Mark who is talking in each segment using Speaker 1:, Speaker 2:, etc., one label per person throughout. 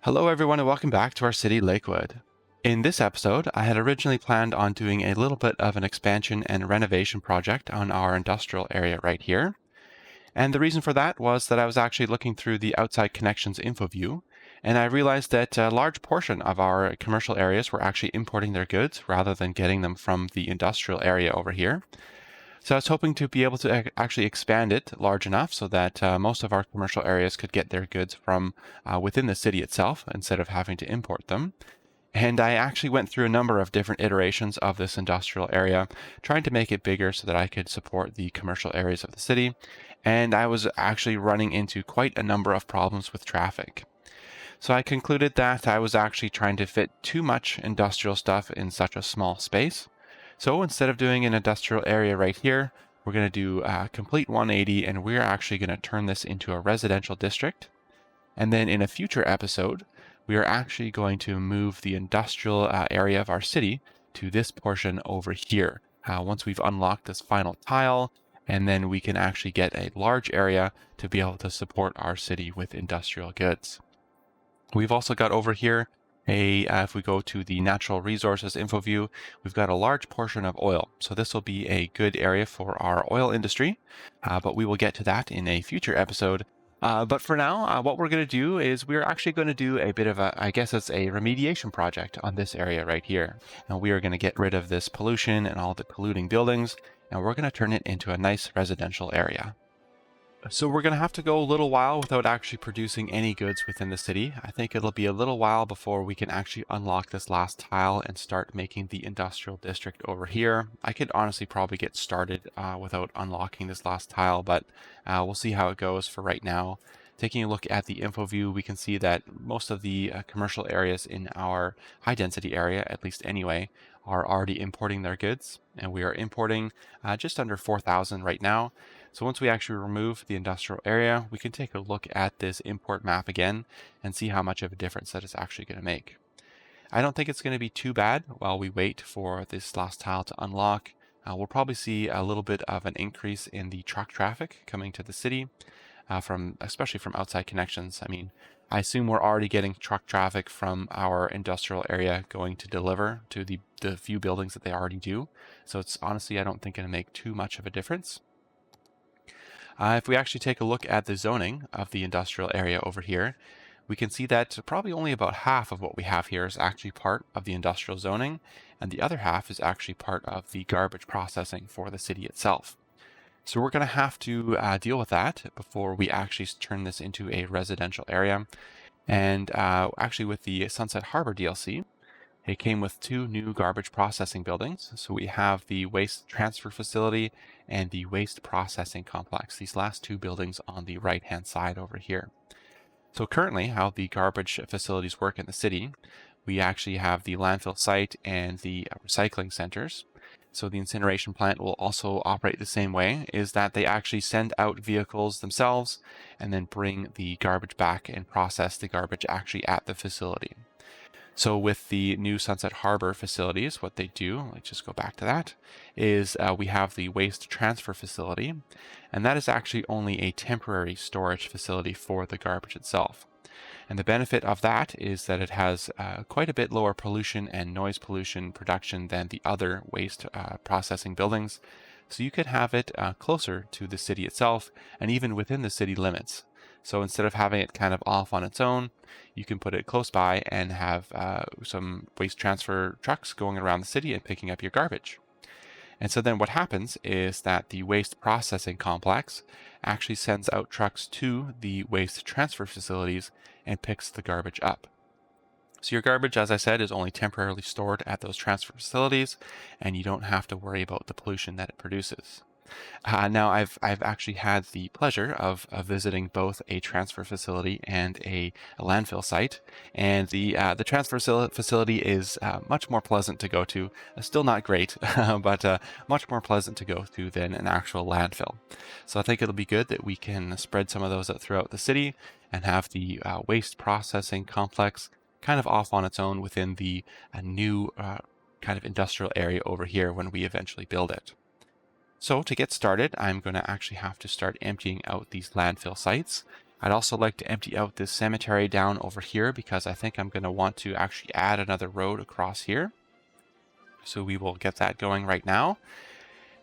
Speaker 1: Hello everyone and welcome back to our city, Lakewood. In this episode, I had originally planned on doing a little bit of an expansion and renovation project on our industrial area right here. And the reason for that was that I was actually looking through the outside connections info view, and I realized that a large portion of our commercial areas were actually importing their goods rather than getting them from the industrial area over here. So I was hoping to be able to actually expand it large enough so that most of our commercial areas could get their goods from within the city itself instead of having to import them. And I actually went through a number of different iterations of this industrial area, trying to make it bigger so that I could support the commercial areas of the city. And I was actually running into quite a number of problems with traffic. So I concluded that I was actually trying to fit too much industrial stuff in such a small space. So instead of doing an industrial area right here, we're going to do a complete 180, and we're actually going to turn this into a residential district. And then in a future episode, we are actually going to move the industrial area of our city to this portion over here. Once we've unlocked this final tile, and then we can actually get a large area to be able to support our city with industrial goods. We've also got over here if we go to the natural resources info view, we've got a large portion of oil. So this will be a good area for our oil industry, but we will get to that in a future episode. But for now, what we're going to do is we're actually going to do a bit of I guess it's a remediation project on this area right here. And we are going to get rid of this pollution and all the polluting buildings, and we're going to turn it into a nice residential area. So we're going to have to go a little while without actually producing any goods within the city. I think it'll be a little while before we can actually unlock this last tile and start making the industrial district over here. I could honestly probably get started without unlocking this last tile, but we'll see how it goes for right now. Taking a look at the info view, we can see that most of the commercial areas in our high density area, at least anyway, are already importing their goods, and we are importing just under 4,000 right now. So once we actually remove the industrial area, we can take a look at this import map again and see how much of a difference that is actually going to make. I don't think it's going to be too bad while we wait for this last tile to unlock. We'll probably see a little bit of an increase in the truck traffic coming to the city, especially from outside connections. I mean, I assume we're already getting truck traffic from our industrial area going to deliver to the few buildings that they already do. So it's honestly, I don't think going to make too much of a difference. If we actually take a look at the zoning of the industrial area over here, we can see that probably only about half of what we have here is actually part of the industrial zoning, and the other half is actually part of the garbage processing for the city itself. So we're going to have to deal with that before we actually turn this into a residential area. And actually with the Sunset Harbour DLC, it came with 2 new garbage processing buildings. So we have the waste transfer facility and the waste processing complex, these last 2 buildings on the right-hand side over here. So currently, how the garbage facilities work in the city, we actually have the landfill site and the recycling centers. So the incineration plant will also operate the same way, is that they actually send out vehicles themselves and then bring the garbage back and process the garbage actually at the facility. So with the new Sunset Harbour facilities, what they do, let's just go back to that, is we have the waste transfer facility, and that is actually only a temporary storage facility for the garbage itself. And the benefit of that is that it has quite a bit lower pollution and noise pollution production than the other waste processing buildings. So you could have it closer to the city itself and even within the city limits. So instead of having it kind of off on its own, you can put it close by and have some waste transfer trucks going around the city and picking up your garbage. And so then what happens is that the waste processing complex actually sends out trucks to the waste transfer facilities and picks the garbage up. So your garbage, as I said, is only temporarily stored at those transfer facilities, and you don't have to worry about the pollution that it produces. Now, I've actually had the pleasure of visiting both a transfer facility and a landfill site, and the transfer facility is much more pleasant to go to. Still not great, but much more pleasant to go to than an actual landfill. So I think it'll be good that we can spread some of those out throughout the city and have the waste processing complex kind of off on its own within the new kind of industrial area over here when we eventually build it. So to get started, I'm going to actually have to start emptying out these landfill sites. I'd also like to empty out this cemetery down over here because I think I'm going to want to actually add another road across here. So we will get that going right now.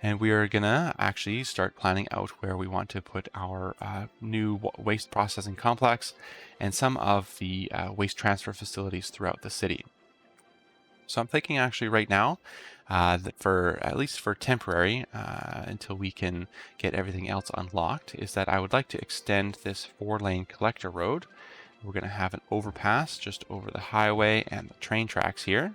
Speaker 1: And we are going to actually start planning out where we want to put our new waste processing complex and some of the waste transfer facilities throughout the city. So I'm thinking actually right now that for at least for temporary until we can get everything else unlocked is that I would like to extend this 4-lane collector road. We're going to have an overpass just over the highway and the train tracks here.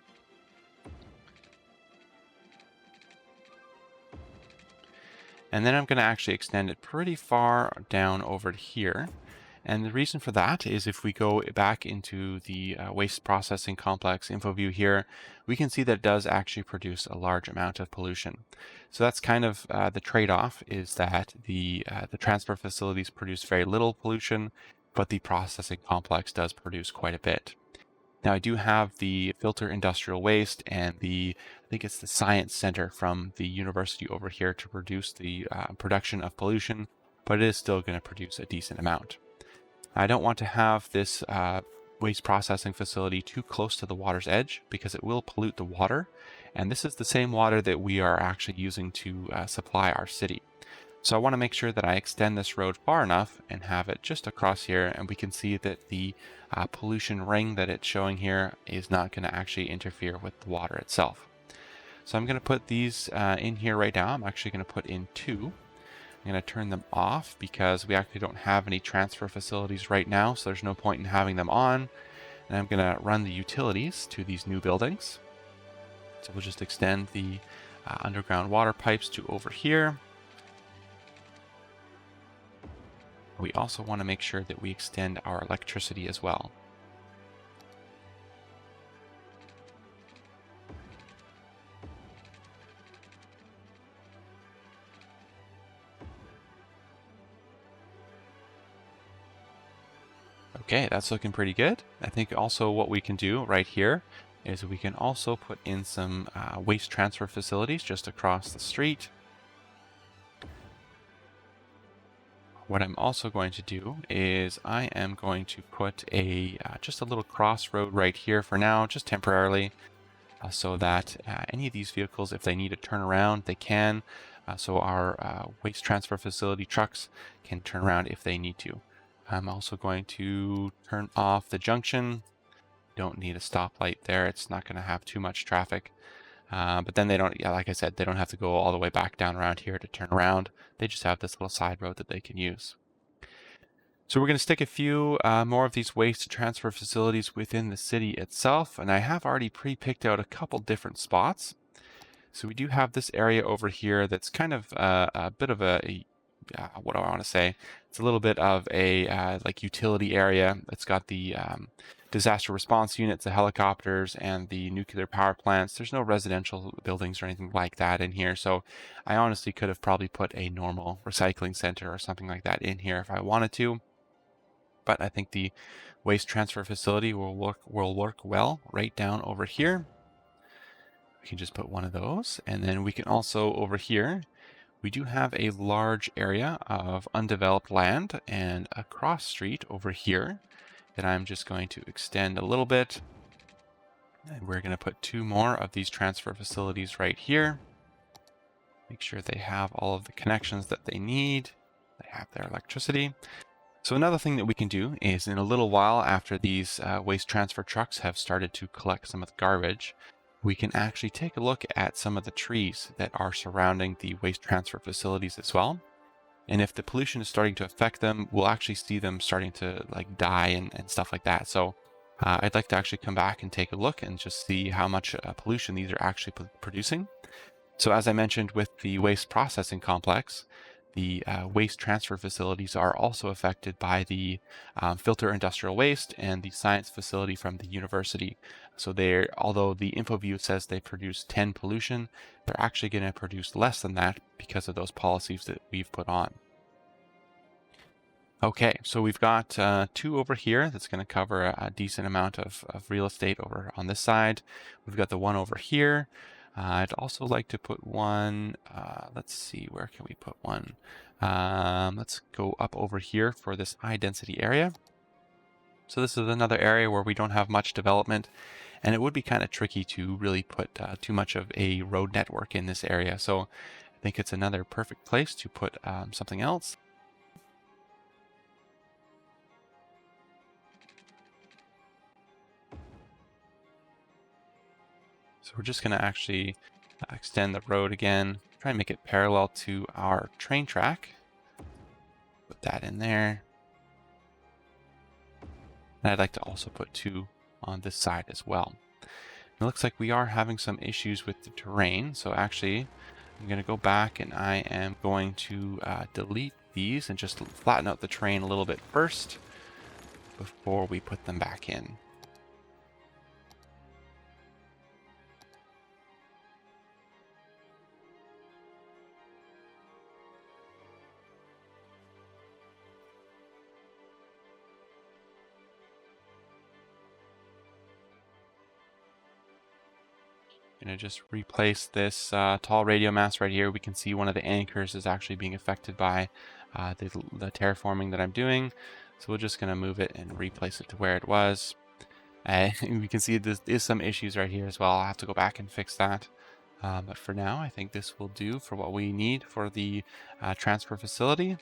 Speaker 1: And then I'm going to actually extend it pretty far down over to here. And the reason for that is if we go back into the waste processing complex info view here, we can see that it does actually produce a large amount of pollution. So that's kind of the trade-off, is that the transfer facilities produce very little pollution, but the processing complex does produce quite a bit. Now I do have the filter industrial waste and I think it's the science center from the university over here to produce the production of pollution, but it is still going to produce a decent amount. I don't want to have this waste processing facility too close to the water's edge because it will pollute the water. And this is the same water that we are actually using to supply our city. So I want to make sure that I extend this road far enough and have it just across here. And we can see that the pollution ring that it's showing here is not going to actually interfere with the water itself. So I'm going to put these in here right now. I'm actually going to put in 2. I'm going to turn them off because we actually don't have any transfer facilities right now, so there's no point in having them on. And I'm going to run the utilities to these new buildings. So we'll just extend the underground water pipes to over here. We also want to make sure that we extend our electricity as well. Okay, that's looking pretty good. I think also what we can do right here is we can also put in some waste transfer facilities just across the street. What I'm also going to do is I am going to put a just a little crossroad right here for now, just temporarily, so that any of these vehicles, if they need to turn around, they can. So our waste transfer facility trucks can turn around if they need to. I'm also going to turn off the junction. Don't need a stoplight there. It's not going to have too much traffic. But then they don't, yeah, like I said, they don't have to go all the way back down around here to turn around. They just have this little side road that they can use. So we're going to stick a few more of these waste transfer facilities within the city itself. And I have already pre-picked out a couple different spots. So we do have this area over here that's kind of a bit of what do I want to say? It's a little bit of a like utility area. It's got the disaster response units, the helicopters, and the nuclear power plants. There's no residential buildings or anything like that in here. So I honestly could have probably put a normal recycling center or something like that in here if I wanted to. But I think the waste transfer facility will work well right down over here. We can just put one of those, and then we can also over here, we do have a large area of undeveloped land and a cross street over here that I'm just going to extend a little bit. And we're going to put 2 more of these transfer facilities right here. Make sure they have all of the connections that they need. They have their electricity. So another thing that we can do is in a little while after these waste transfer trucks have started to collect some of the garbage, we can actually take a look at some of the trees that are surrounding the waste transfer facilities as well. And if the pollution is starting to affect them, we'll actually see them starting to like die and stuff like that. So I'd like to actually come back and take a look and just see how much pollution these are actually producing. So as I mentioned with the waste processing complex, the waste transfer facilities are also affected by the filter industrial waste and the science facility from the university. So although the info view says they produce 10 pollution, they're actually going to produce less than that because of those policies that we've put on. Okay, so we've got 2 over here that's going to cover a decent amount of real estate over on this side. We've got the one over here. I'd also like to put one, let's see, where can we put one? Let's go up over here for this high density area. So this is another area where we don't have much development, and it would be kind of tricky to really put too much of a road network in this area. So I think it's another perfect place to put something else. So we're just going to actually extend the road again, try and make it parallel to our train track. Put that in there. And I'd like to also put 2 on this side as well. It looks like we are having some issues with the terrain. So actually, I'm going to go back and I am going to delete these and just flatten out the terrain a little bit first before we put them back in. Going to just replace this tall radio mast right here. We can see one of the anchors is actually being affected by the terraforming that I'm doing. So we're just going to move it and replace it to where it was. We can see there is some issues right here as well. I'll have to go back and fix that. But for now, I think this will do for what we need for the transfer facility.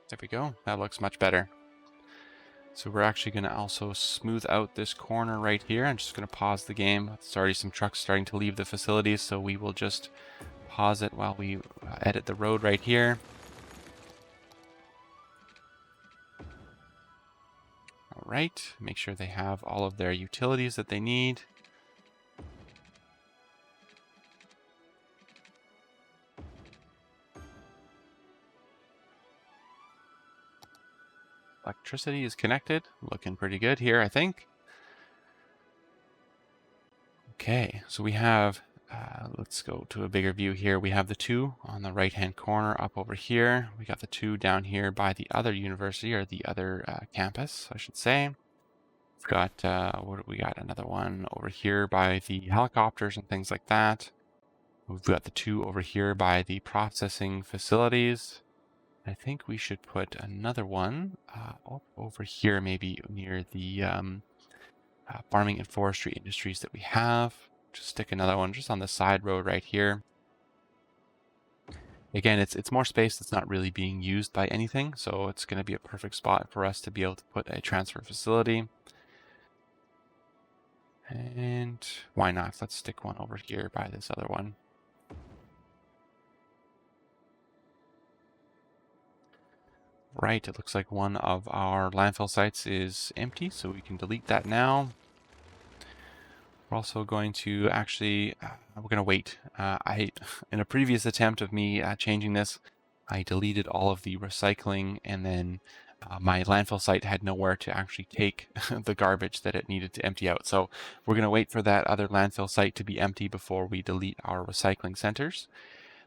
Speaker 1: There we go. That looks much better. So we're actually going to also smooth out this corner right here. I'm just going to pause the game. There's already some trucks starting to leave the facility, so we will just pause it while we edit the road right here. All right, make sure they have all of their utilities that they need. Electricity is connected. Looking pretty good here, I think. Okay, so we have, let's go to a bigger view here. We have the 2 on the right-hand corner up over here. We got the 2 down here by the other university, or the other campus, I should say. We've got, what do we got? Another one over here by the helicopters and things like that. We've got the 2 over here by the processing facilities. I think we should put another one over here, maybe near the farming and forestry industries that we have. Just stick another one just on the side road right here. Again, it's more space that's not really being used by anything, so it's going to be a perfect spot for us to be able to put a transfer facility. And why not? Let's stick one over here by this other one. Right, it looks like one of our landfill sites is empty, so we can delete that now. We're also going to actually, we're going to wait. In a previous attempt of me changing this, I deleted all of the recycling, and then my landfill site had nowhere to actually take the garbage that it needed to empty out. So we're going to wait for that other landfill site to be empty before we delete our recycling centers.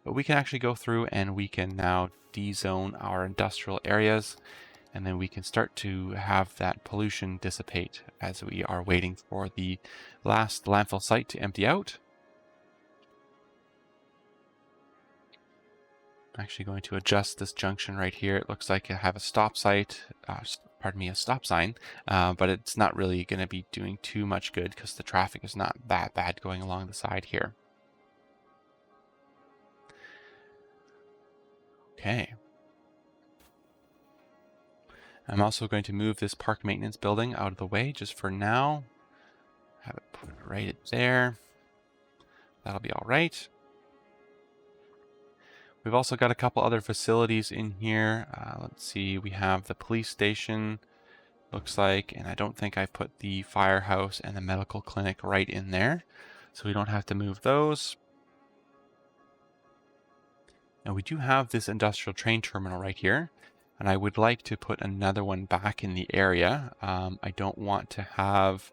Speaker 1: But we can actually go through and we can now dezone our industrial areas, and then we can start to have that pollution dissipate as we are waiting for the last landfill site to empty out. I'm actually going to adjust this junction right here. It looks like I have a stop site, a stop sign, but it's not really going to be doing too much good because the traffic is not that bad going along the side here. Okay. I'm also going to move this park maintenance building out of the way just for now. Have it put right there. That'll be all right. We've also got a couple other facilities in here. Let's see, we have the police station, looks like, and I don't think I put the firehouse and the medical clinic right in there, so we don't have to move those. And we do have this industrial train terminal right here, and I would like to put another one back in the area. I don't want to have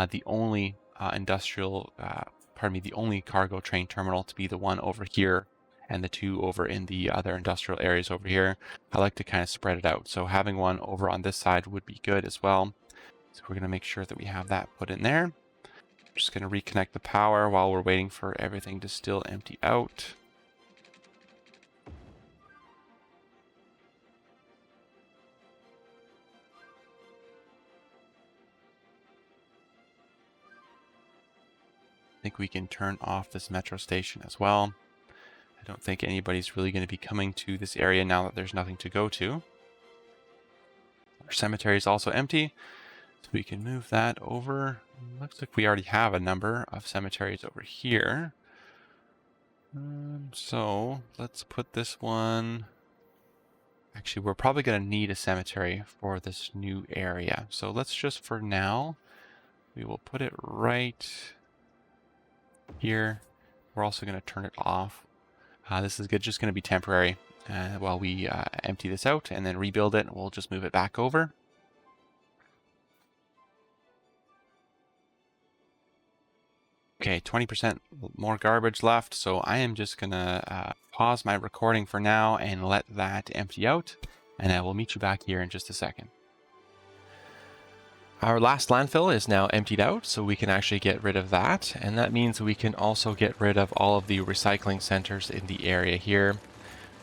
Speaker 1: the only the only cargo train terminal to be the one over here and the 2 over in the other industrial areas over here. I like to kind of spread it out. So having one over on this side would be good as well. So we're going to make sure that we have that put in there. Just going to reconnect the power while we're waiting for everything to still empty out. I think we can turn off this metro station as well. I don't think anybody's really going to be coming to this area now that there's nothing to go to. Our cemetery is also empty, so we can move that over. Looks like we already have a number of cemeteries over here. So let's put this one... Actually, we're probably going to need a cemetery for this new area. So let's just, for now, we will put it right here. We're also going to turn it off. This is just going to be temporary while we empty this out and then rebuild it. We'll just move it back over. Okay, 20% more garbage left, so I am just going to pause my recording for now and let that empty out, and I will meet you back here in just a second. Our last landfill is now emptied out, so we can actually get rid of that, and that means we can also get rid of all of the recycling centers in the area here.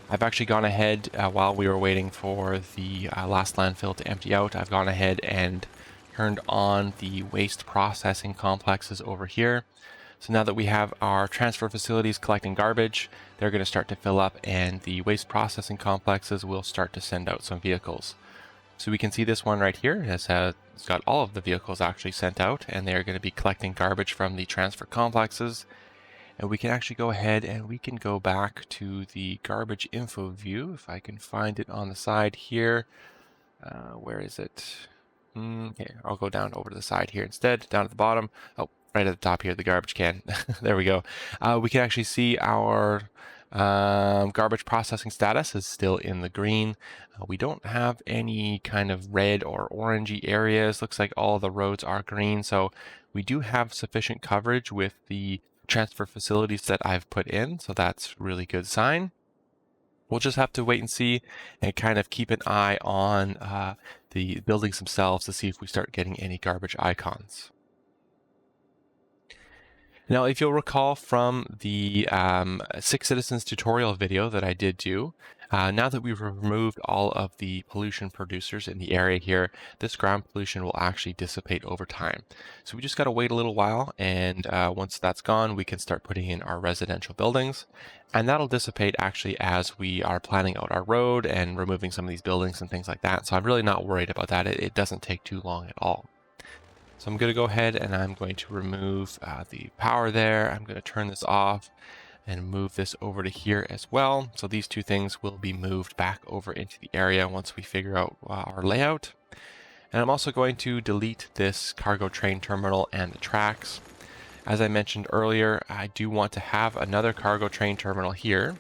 Speaker 1: I've actually gone ahead, while we were waiting for the last landfill to empty out, I've gone ahead and turned on the waste processing complexes over here. So now that we have our transfer facilities collecting garbage, they're going to start to fill up, and the waste processing complexes will start to send out some vehicles. So we can see this one right here has it's got all of the vehicles actually sent out, and they're going to be collecting garbage from the transfer complexes. And we can actually go ahead and we can go back to the garbage info view, if I can find it on the side here. Where is it? Okay, I'll go down over to the side here instead, down at the bottom. Oh, right at the top here, the garbage can. There we go. We can actually see our garbage processing status is still in the green. We don't have any kind of red or orangey areas. Looks like all the roads are green, so we do have sufficient coverage with the transfer facilities that I've put in, so that's a really good sign. We'll just have to wait and see and kind of keep an eye on the buildings themselves to see if we start getting any garbage icons. Now, if you'll recall from the 6 Citizens tutorial video that I did do, now that we've removed all of the pollution producers in the area here, this ground pollution will actually dissipate over time. So we just got to wait a little while, and once that's gone, we can start putting in our residential buildings. And that'll dissipate actually as we are planning out our road and removing some of these buildings and things like that. So I'm really not worried about that. It doesn't take too long at all. So I'm going to go ahead and I'm going to remove the power there. I'm going to turn this off and move this over to here as well. So these two things will be moved back over into the area once we figure out our layout. And I'm also going to delete this cargo train terminal and the tracks. As I mentioned earlier, I do want to have another cargo train terminal here.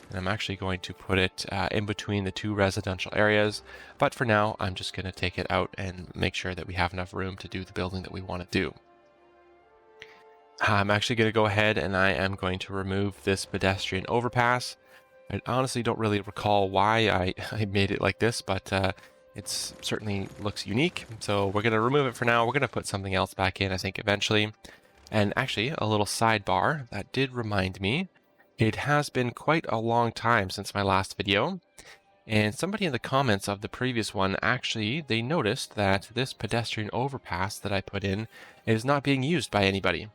Speaker 1: And I'm actually going to put it in between the 2 residential areas. But for now, I'm just going to take it out and make sure that we have enough room to do the building that we want to do. I'm actually going to go ahead and I am going to remove this pedestrian overpass. I honestly don't really recall why I made it like this, but it certainly looks unique. So we're going to remove it for now. We're going to put something else back in, I think, eventually. And actually, a little sidebar, that did remind me. It has been quite a long time since my last video, and somebody in the comments of the previous one actually, they noticed that this pedestrian overpass that I put in is not being used by anybody.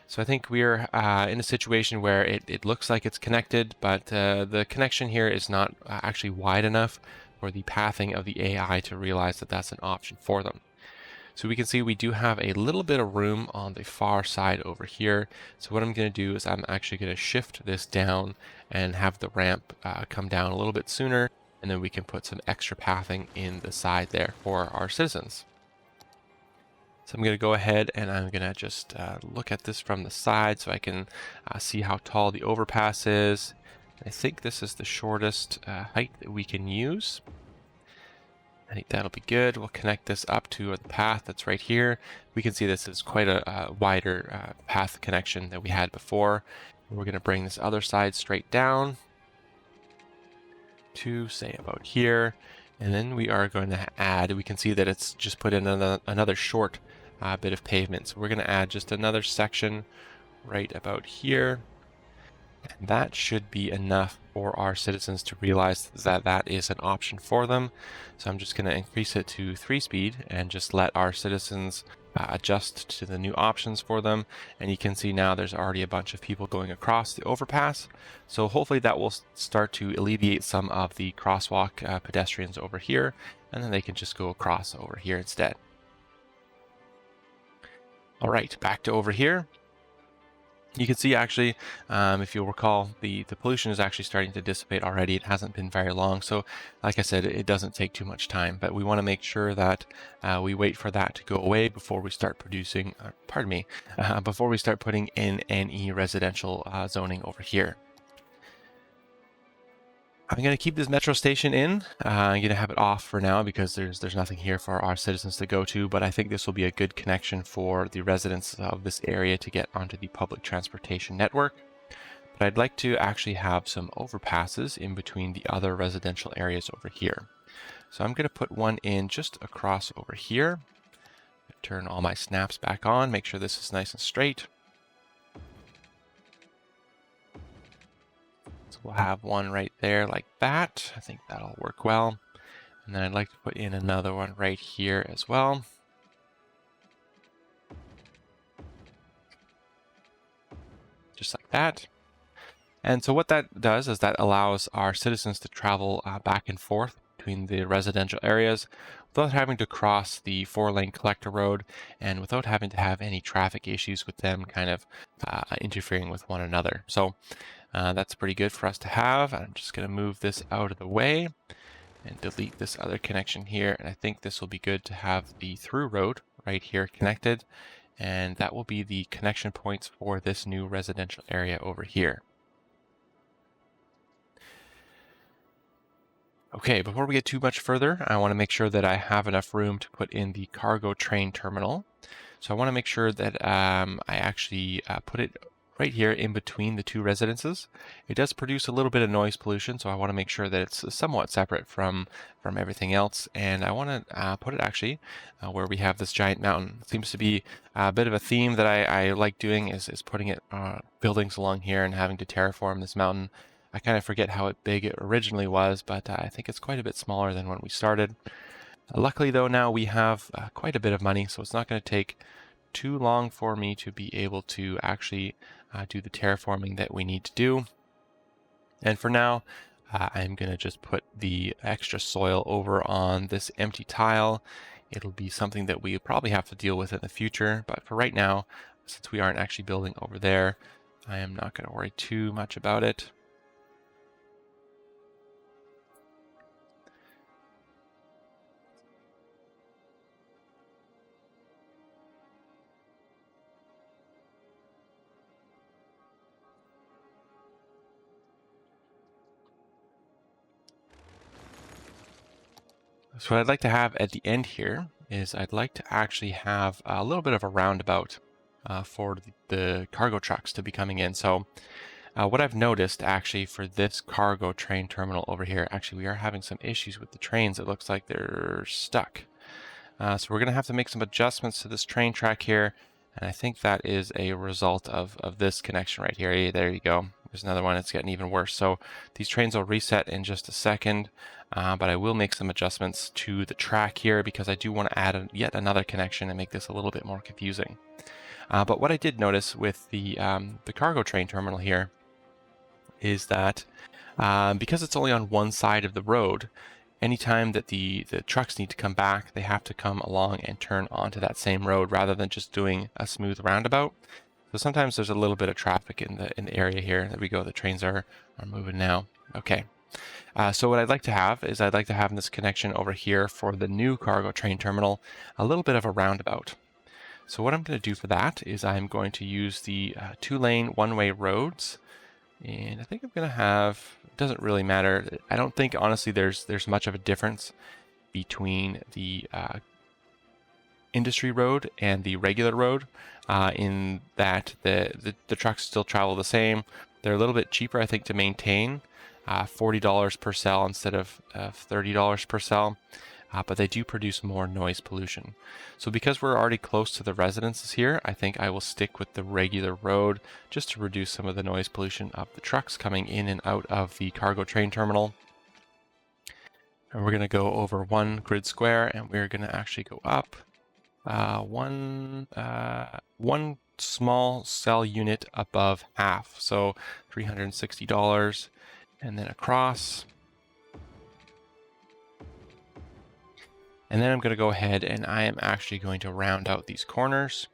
Speaker 1: So I think we're in a situation where it looks like it's connected, but the connection here is not actually wide enough for the pathing of the AI to realize that that's an option for them. So we can see we do have a little bit of room on the far side over here. So what I'm going to do is I'm actually going to shift this down and have the ramp come down a little bit sooner. And then we can put some extra pathing in the side there for our citizens. So I'm going to go ahead and I'm going to just look at this from the side so I can see how tall the overpass is. I think this is the shortest height that we can use. I think that'll be good. We'll connect this up to the path that's right here. We can see this is quite a wider path connection than we had before.
Speaker 2: We're going to bring this other side straight down to say about here. And then we are going to add, we can see that it's just put in another short bit of pavement. So we're going to add just another section right about here. And that should be enough for our citizens to realize that that is an option for them. So I'm just going to increase it to 3 speed and just let our citizens adjust to the new options for them. And you can see now there's already a bunch of people going across the overpass. So hopefully that will start to alleviate some of the crosswalk pedestrians over here, and then they can just go across over here instead. All right, back to over here. You can see actually, if you'll recall, the pollution is actually starting to dissipate already. It hasn't been very long. So like I said, it doesn't take too much time, but we want to make sure that we wait for that to go away before we start producing, before we start putting in NE residential zoning over here. I'm going to keep this metro station in. I'm going to have it off for now because there's nothing here for our citizens to go to, but I think this will be a good connection for the residents of this area to get onto the public transportation network. But I'd like to actually have some overpasses in between the other residential areas over here. So I'm going to put one in just across over here. Turn all my snaps back on, make sure this is nice and straight. We'll have one right there like that. I think that'll work well. And then I'd like to put in another one right here as well. Just like that. And so what that does is that allows our citizens to travel back and forth between the residential areas without having to cross the 4-lane collector road and without having to have any traffic issues with them kind of interfering with one another. So that's pretty good for us to have. I'm just going to move this out of the way and delete this other connection here. And I think this will be good to have the through road right here connected. And that will be the connection points for this new residential area over here. Okay, before we get too much further, I want to make sure that I have enough room to put in the cargo train terminal. So I want to make sure that I actually put it right here in between the two residences. It does produce a little bit of noise pollution, so I want to make sure that it's somewhat separate from everything else. And I want to put it actually where we have this giant mountain. It seems to be a bit of a theme that I like doing is putting it buildings along here and having to terraform this mountain. I kind of forget how big it originally was, but I think it's quite a bit smaller than when we started. Luckily though, now we have quite a bit of money, so it's not going to take too long for me to be able to actually do the terraforming that we need to do. And for now, I'm going to just put the extra soil over on this empty tile. It'll be something that we probably have to deal with in the future, but for right now, since we aren't actually building over there, I am not going to worry too much about it. So what I'd like to have at the end here is I'd like to actually have a little bit of a roundabout for the cargo trucks to be coming in. So what I've noticed actually for this cargo train terminal over here, actually we are having some issues with the trains. It looks like they're stuck. So we're going to have to make some adjustments to this train track here. And I think that is a result of this connection right here. There you go. There's another one. It's getting even worse. So these trains will reset in just a second. But I will make some adjustments to the track here because I do want to add yet another connection and make this a little bit more confusing. But what I did notice with the cargo train terminal here is that because it's only on one side of the road, anytime that the trucks need to come back, they have to come along and turn onto that same road rather than just doing a smooth roundabout. So sometimes there's a little bit of traffic in the area here. There we go. The trains are moving now. Okay. So what I'd like to have is I'd like to have in this connection over here for the new cargo train terminal, a little bit of a roundabout. So what I'm going to do for that is I'm going to use the 2-lane one-way roads. And I think I'm going to have, it doesn't really matter. I don't think, honestly, there's much of a difference between the industry road and the regular road, in that the trucks still travel the same. They're a little bit cheaper, I think, to maintain, $40 per cell instead of $30 per cell. But they do produce more noise pollution. So because we're already close to the residences here, I think I will stick with the regular road just to reduce some of the noise pollution of the trucks coming in and out of the cargo train terminal. And we're going to go over one grid square, and we're going to actually go up one small cell unit above half. So $360, and then across. And then I'm going to go ahead and I am actually going to round out these corners.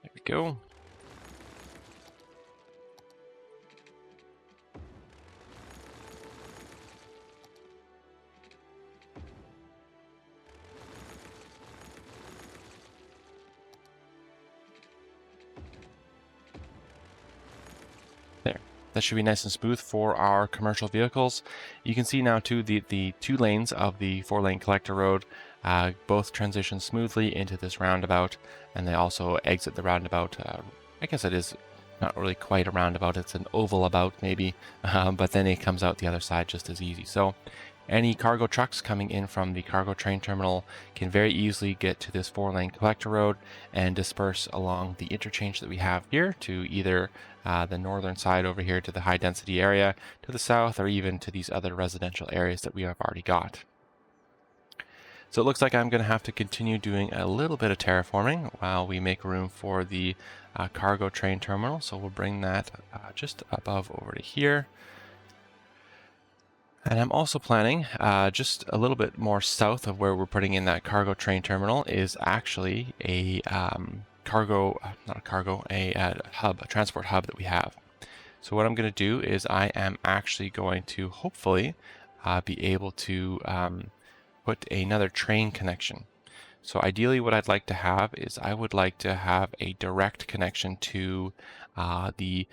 Speaker 2: There we go. There. That should be nice and smooth for our commercial vehicles. You can see now too the 2 lanes of the 4-lane collector road both transition smoothly into this roundabout, and they also exit the roundabout. I guess it is not really quite a roundabout, it's an oval about maybe, but then it comes out the other side just as easy. So any cargo trucks coming in from the cargo train terminal can very easily get to this 4-lane collector road and disperse along the interchange that we have here to either the northern side over here to the high density area, to the south, or even to these other residential areas that we have already got. So it looks like I'm going to have to continue doing a little bit of terraforming while we make room for the cargo train terminal. So we'll bring that just above over to here. And I'm also planning just a little bit more south of where we're putting in that cargo train terminal is actually a hub, a transport hub that we have. So what I'm going to do is I am actually going to hopefully be able to put another train connection. So ideally what I'd like to have is I would like to have a direct connection to the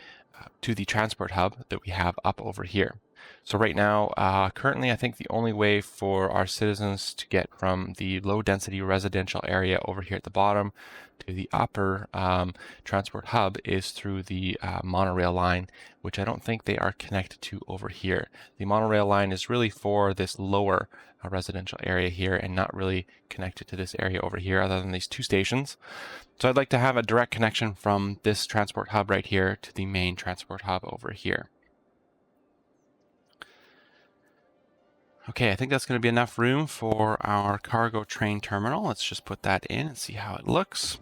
Speaker 2: transport hub that we have up over here. So right now, currently, I think the only way for our citizens to get from the low density residential area over here at the bottom to the upper transport hub is through the monorail line, which I don't think they are connected to over here. The monorail line is really for this lower residential area here and not really connected to this area over here other than these 2 stations. So I'd like to have a direct connection from this transport hub right here to the main transport hub over here. Okay, I think that's going to be enough room for our cargo train terminal. Let's just put that in and see how it looks.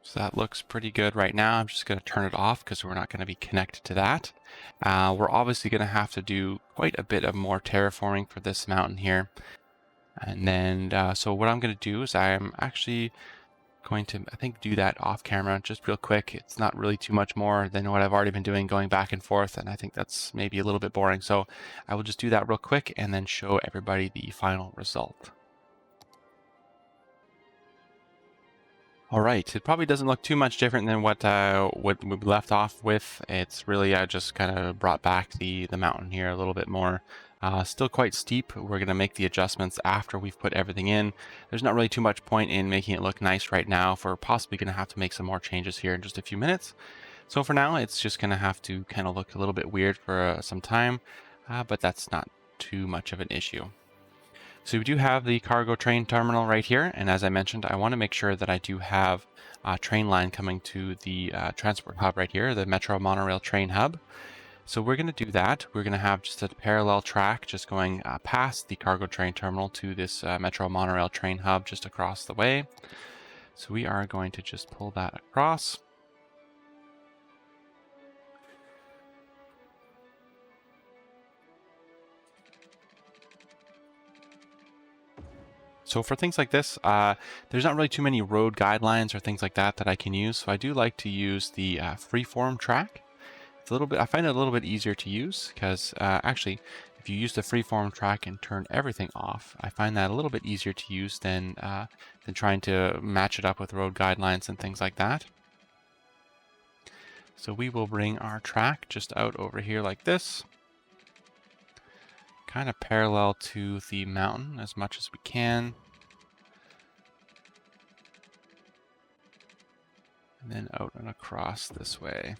Speaker 2: So that looks pretty good right now. I'm just going to turn it off because we're not going to be connected to that. We're obviously going to have to do quite a bit of more terraforming for this mountain here. And then, so what I'm going to do is I'm actually going to, I think, do that off camera just real quick. It's not really too much more than what I've already been doing, going back and forth, and I think that's maybe a little bit boring. So I will just do that real quick and then show everybody the final result. All right, it probably doesn't look too much different than what we left off with. It's really just kind of brought back the mountain here a little bit more. Still quite steep. We're going to make the adjustments after we've put everything in. There's not really too much point in making it look nice right now. If we're possibly going to have to make some more changes here in just a few minutes. So for now, it's just going to have to kind of look a little bit weird for some time, but that's not too much of an issue. So we do have the cargo train terminal right here, and as I mentioned, I want to make sure that I do have a train line coming to the transport hub right here, the Metro Monorail train hub. So we're going to do that. We're going to have just a parallel track just going past the cargo train terminal to this Metro Monorail train hub just across the way. So we are going to just pull that across. So for things like this, there's not really too many road guidelines or things like that that I can use. So I do like to use the freeform track. It's a little bit, I find it a little bit easier to use because actually, if you use the freeform track and turn everything off, I find that a little bit easier to use than trying to match it up with road guidelines and things like that.
Speaker 1: So we will bring our track just out over here like this, kind of parallel to the mountain as much as we can. And then out and across this way.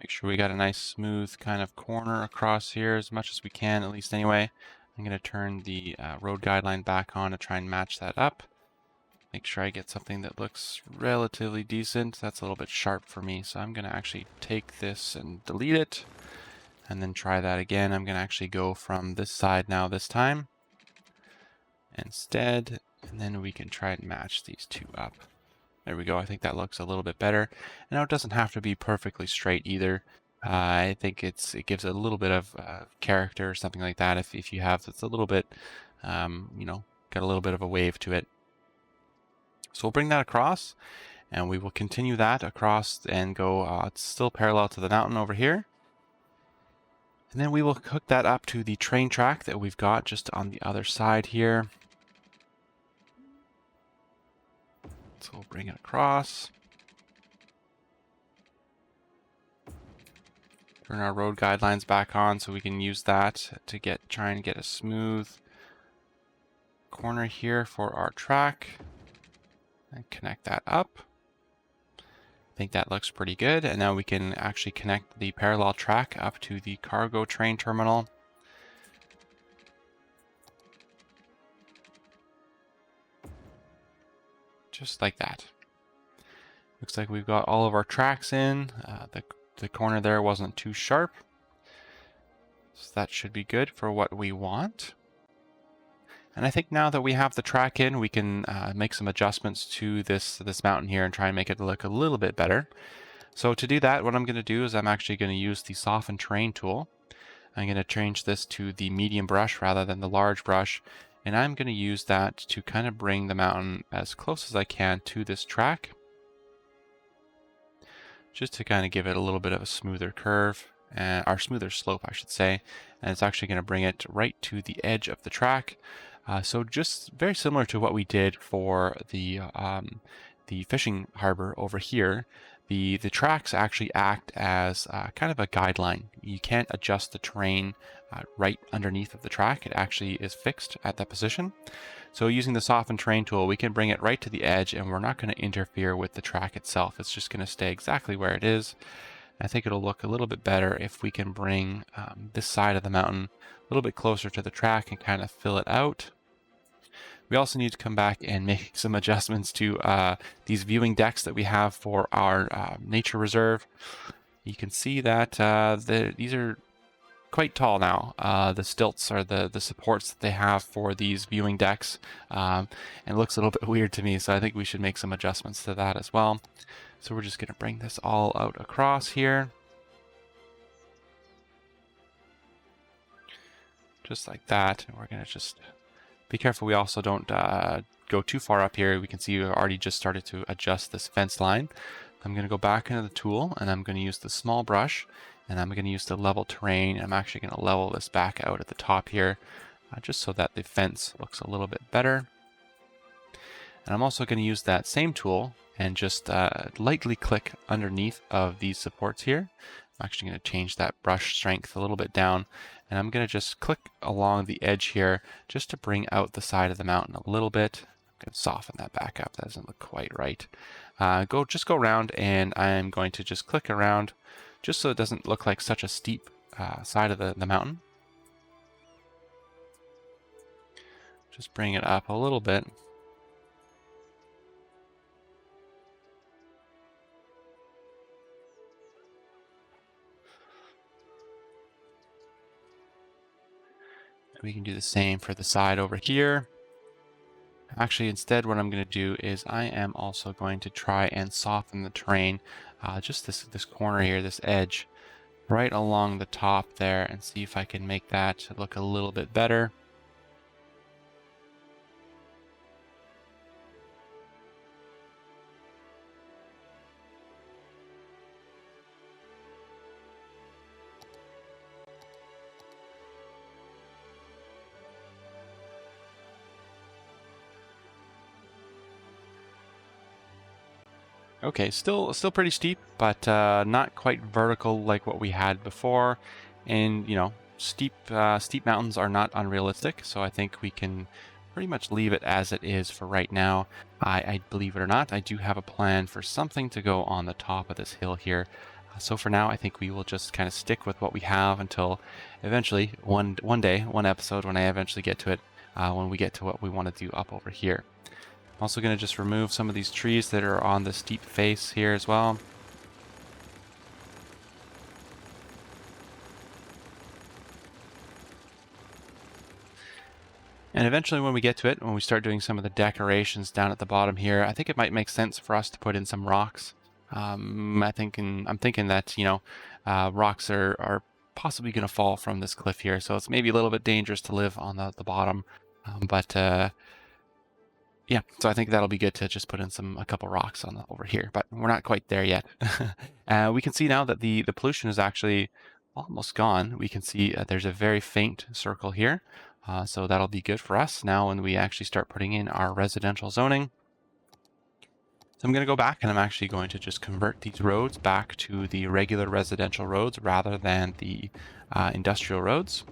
Speaker 1: Make sure we got a nice smooth kind of corner across here as much as we can, at least anyway. I'm going to turn the road guideline back on to try and match that up. Make sure I get something that looks relatively decent. That's a little bit sharp for me, so I'm going to actually take this and delete it and then try that again. I'm going to actually go from this side now this time instead, and then we can try and match these two up. There we go. I think that looks a little bit better. And now it doesn't have to be perfectly straight either. I think it gives a little bit of character or something like that if you have that's a little bit, got a little bit of a wave to it. So we'll bring that across, and we will continue that across and go, it's still parallel to the mountain over here. And then we will hook that up to the train track that we've got just on the other side here. So we'll bring it across. Turn our road guidelines back on so we can use that to try and get a smooth corner here for our track. And connect that up. I think that looks pretty good. And now we can actually connect the parallel track up to the cargo train terminal. Just like that. Looks like we've got all of our tracks in. The corner there wasn't too sharp. So that should be good for what we want. And I think now that we have the track in, we can make some adjustments to this mountain here and try and make it look a little bit better. So to do that, what I'm going to do is I'm actually going to use the Soften Terrain tool. I'm going to change this to the medium brush rather than the large brush. And I'm going to use that to kind of bring the mountain as close as I can to this track, just to kind of give it a little bit of a smoother curve, or smoother slope, I should say. And it's actually going to bring it right to the edge of the track. So just very similar to what we did for the fishing harbor over here. The tracks actually act as kind of a guideline. You can't adjust the terrain right underneath of the track. It actually is fixed at that position. So using the Soften Terrain tool, we can bring it right to the edge, and we're not going to interfere with the track itself. It's just going to stay exactly where it is. I think it'll look a little bit better if we can bring this side of the mountain a little bit closer to the track and kind of fill it out. We also need to come back and make some adjustments to these viewing decks that we have for our nature reserve. You can see that these are quite tall now. The stilts are the supports that they have for these viewing decks, and it looks a little bit weird to me, so I think we should make some adjustments to that as well. So we're just going to bring this all out across here. Just like that, and we're going to just be careful we also don't go too far up here. We can see we've already just started to adjust this fence line. I'm going to go back into the tool, and I'm going to use the small brush, and I'm going to use the level terrain. I'm actually going to level this back out at the top here, just so that the fence looks a little bit better. And I'm also going to use that same tool and just lightly click underneath of these supports here. I'm actually going to change that brush strength a little bit down, and I'm going to just click along the edge here just to bring out the side of the mountain a little bit. I'm going to soften that back up. That doesn't look quite right. Just go around, and I'm going to just click around just so it doesn't look like such a steep side of the mountain. Just bring it up a little bit. We can do the same for the side over here. Actually, instead, what I'm going to do is I am also going to try and soften the terrain, just this corner here, this edge, right along the top there, and see if I can make that look a little bit better.
Speaker 2: Okay, still pretty steep, but not quite vertical like what we had before. And steep mountains are not unrealistic, so I think we can pretty much leave it as it is for right now. I believe it or not, I do have a plan for something to go on the top of this hill here. So for now, I think we will just kind of stick with what we have until eventually one day, one episode, when I eventually get to it, when we get to what we want to do up over here. I'm also going to just remove some of these trees that are on the steep face here as well. And eventually when we get to it, when we start doing some of the decorations down at the bottom here, I think it might make sense for us to put in some rocks. I'm thinking that, rocks are possibly going to fall from this cliff here. So it's maybe a little bit dangerous to live on the bottom. Yeah, so I think that'll be good to just put in a couple rocks on over here, but we're not quite there yet. We can see now that the pollution is actually almost gone. We can see there's a very faint circle here. So that'll be good for us now when we actually start putting in our residential zoning. So I'm going to go back and I'm actually going to just convert these roads back to the regular residential roads rather than the industrial roads.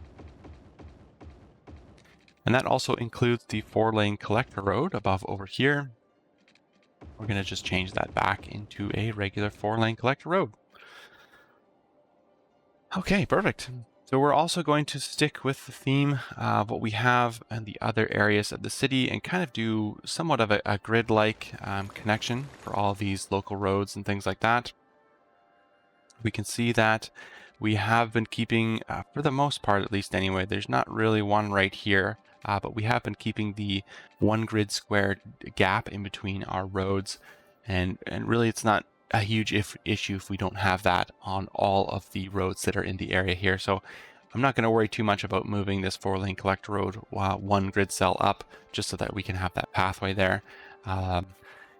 Speaker 2: And that also includes the 4-lane collector road above over here. We're going to just change that back into a regular 4-lane collector road. Okay, perfect. So we're also going to stick with the theme of what we have in the other areas of the city and kind of do somewhat of a grid-like connection for all these local roads and things like that. We can see that we have been keeping, for the most part at least anyway, there's not really one right here, but we have been keeping the 1 grid square gap in between our roads. And really it's not a huge issue if we don't have that on all of the roads that are in the area here. So I'm not going to worry too much about moving this 4-lane collector road 1 grid cell up just so that we can have that pathway there.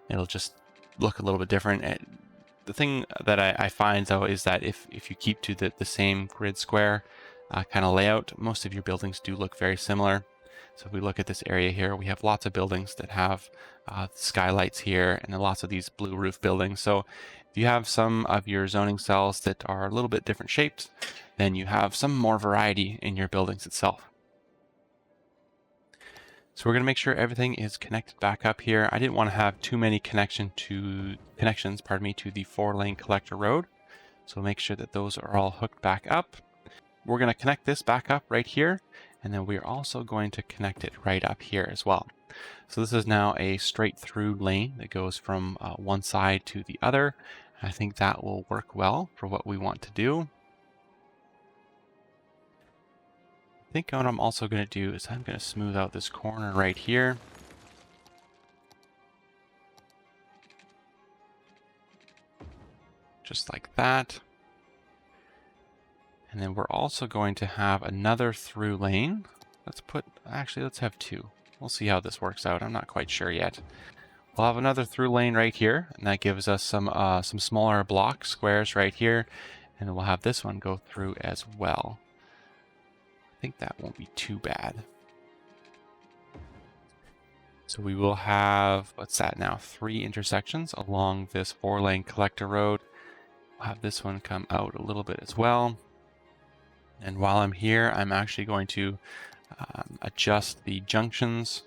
Speaker 2: It'll just look a little bit different. The thing that I find though is that if you keep to the same grid square kind of layout, most of your buildings do look very similar. So if we look at this area here, we have lots of buildings that have skylights here and then lots of these blue roof buildings. So if you have some of your zoning cells that are a little bit different shaped, then you have some more variety in your buildings itself. So we're going to make sure everything is connected back up here. I didn't want to have too many connections to the 4-lane collector road. So make sure that those are all hooked back up. We're going to connect this back up right here. And then we're also going to connect it right up here as well. So this is now a straight through lane that goes from one side to the other. I think that will work well for what we want to do. I think what I'm also going to do is I'm going to smooth out this corner right here. Just like that. And then we're also going to have another through lane. Let's have 2. We'll see how this works out. I'm not quite sure yet. We'll have another through lane right here, and that gives us some smaller block squares right here. And then we'll have this one go through as well. I think that won't be too bad. So we will have, what's that now, 3 intersections along this 4-lane collector road. We'll have this one come out a little bit as well. And while I'm here, I'm actually going to adjust the junctions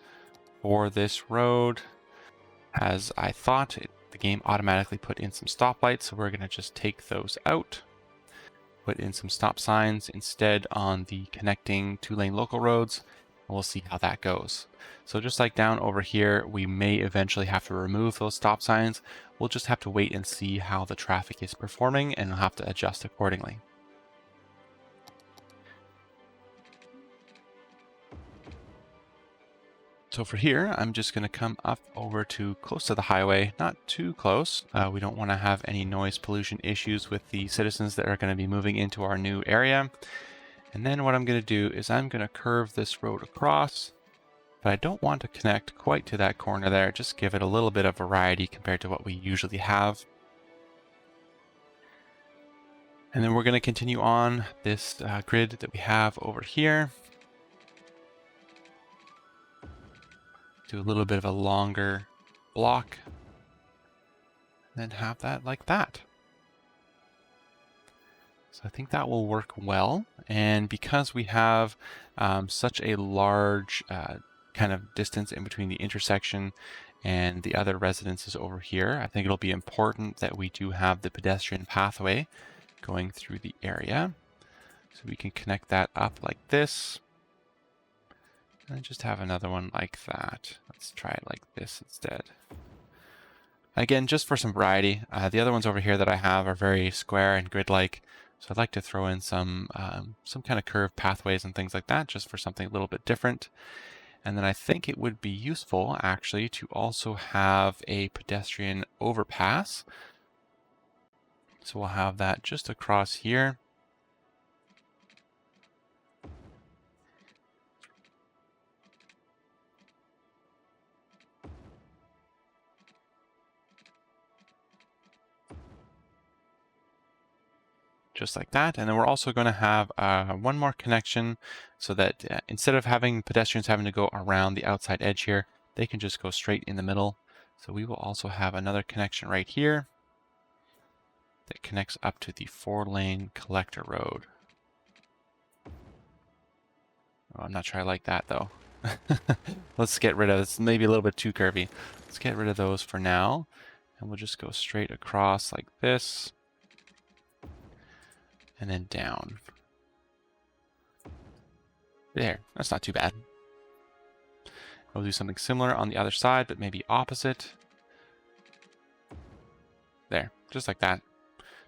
Speaker 2: for this road. As I thought, the game automatically put in some stoplights, so we're going to just take those out. Put in some stop signs instead on the connecting 2-lane local roads. And we'll see how that goes. So just like down over here, we may eventually have to remove those stop signs. We'll just have to wait and see how the traffic is performing, and we'll have to adjust accordingly. So for here, I'm just going to come up over to close to the highway, not too close. We don't want to have any noise pollution issues with the citizens that are going to be moving into our new area. And then what I'm going to do is I'm going to curve this road across, but I don't want to connect quite to that corner there. Just give it a little bit of variety compared to what we usually have. And then we're going to continue on this grid that we have over here. Do a little bit of a longer block.
Speaker 1: and have that like that. So I think that will work well. And because we have such a large kind of distance in between the intersection and the other residences over here, I think it'll be important that we do have the pedestrian pathway going through the area. So we can connect that up like this. And just have another one like that. Let's try it like this instead. Again, just for some variety, the other ones over here that I have are very square and grid-like. So I'd like to throw in some kind of curved pathways and things like that, just for something a little bit different. And then I think it would be useful, actually, to also have a pedestrian overpass. So we'll have that just across here. Just like that. And then we're also going to have one more connection so that instead of having pedestrians having to go around the outside edge here, they can just go straight in the middle. So we will also have another connection right here that connects up to the 4-lane collector road. Oh, I'm not sure I like that though. Let's get rid of this. Maybe a little bit too curvy. Let's get rid of those for now. And we'll just go straight across like this. And then down. There, that's not too bad. We'll do something similar on the other side, but maybe opposite. There, just like that.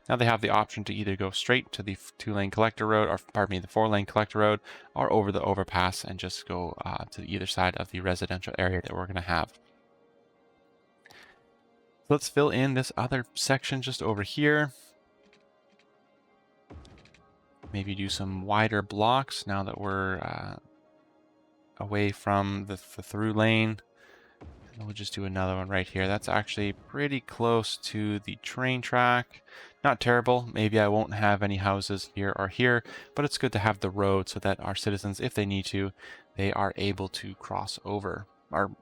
Speaker 1: Now they have the option to either go straight to the 2-lane collector road, or pardon me, the 4-lane collector road, or over the overpass and just go to either side of the residential area that we're going to have. Let's fill in this other section just over here. Maybe do some wider blocks now that we're away from the through lane. And we'll just do another one right here. That's actually pretty close to the train track. Not terrible. Maybe I won't have any houses here or here, but it's good to have the road so that our citizens, if they need to, they are able to cross over. Or,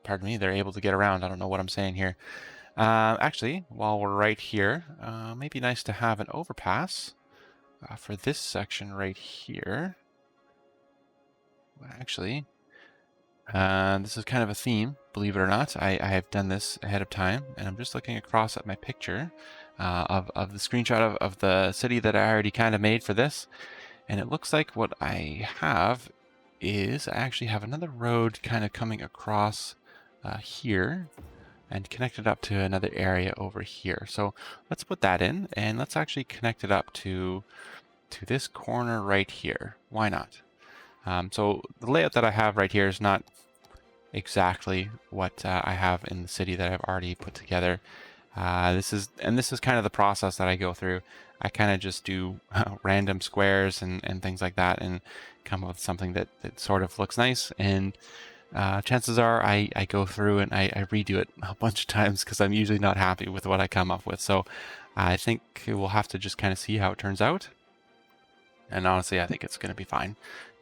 Speaker 1: pardon me, they're able to get around. I don't know what I'm saying here. Actually, while we're right here, maybe nice to have an overpass. For this section right here. Actually, this is kind of a theme, believe it or not. I have done this ahead of time, and I'm just looking across at my picture of the screenshot of the city that I already kind of made for this. And it looks like what I have is I actually have another road kind of coming across here and connected up to another area over here. So let's put that in, and let's actually connect it up to this corner right here. Why not? So the layout that I have right here is not exactly what I have in the city that I've already put together. This is kind of the process that I go through. I kind of just do random squares and things like that and come up with something that sort of looks nice. And chances are I go through and I redo it a bunch of times because I'm usually not happy with what I come up with. So I think we'll have to just kind of see how it turns out. And honestly, I think it's going to be fine.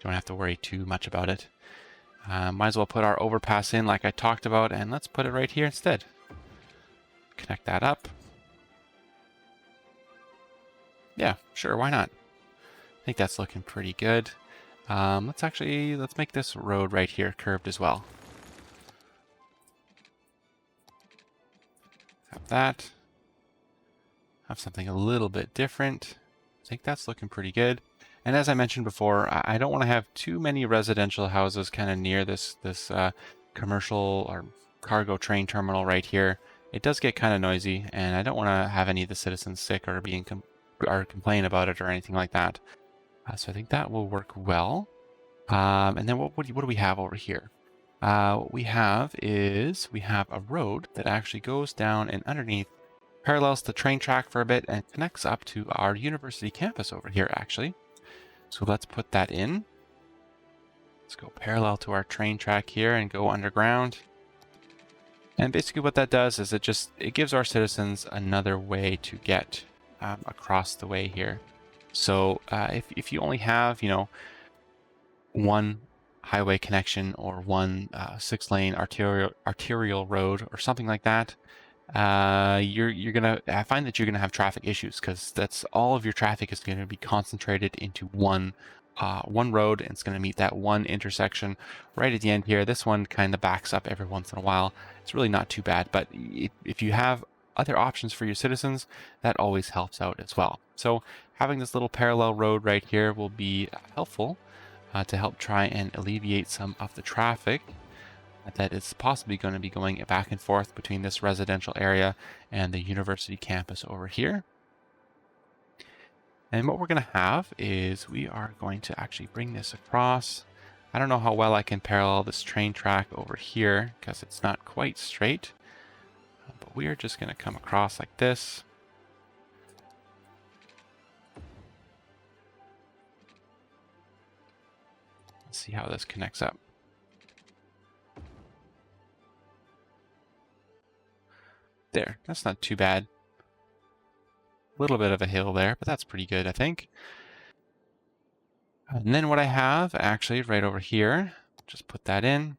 Speaker 1: Don't have to worry too much about it. Might as well put our overpass in like I talked about, and let's put it right here instead. Connect that up. Yeah, sure, why not? I think that's looking pretty good. Let's make this road right here curved as well. Have that. Have something a little bit different. I think that's looking pretty good. And as I mentioned before, I don't want to have too many residential houses kind of near this commercial or cargo train terminal right here. It does get kind of noisy, and I don't want to have any of the citizens sick or complain about it or anything like that. So I think that will work well. And then what do we have over here? What we have is we have a road that actually goes down and underneath, parallels the train track for a bit, and connects up to our university campus over here, actually. So let's put that in. Let's go parallel to our train track here and go underground. And basically what that does is it gives our citizens another way to get across the way here. So if you only have, one highway connection or one 6-lane arterial road or something like that,
Speaker 2: you're gonna find that you're gonna have traffic issues because that's all of your traffic is going to be concentrated into one road, and it's going to meet that one intersection right at the end here. This one kind of backs up every once in a while. It's really not too bad, but if you have other options for your citizens, that always helps out as well. So having this little parallel road right here will be helpful to help try and alleviate some of the traffic that is possibly going to be going back and forth between this residential area and the university campus over here. And what we're going to have is we are going to actually bring this across. I don't know how well I can parallel this train track over here because it's not quite straight, but we are just going to come across like this. Let's see how this connects up. There, that's not too bad. A little bit of a hill there, but that's pretty good, I think. And then what I have actually right over here, just put that in,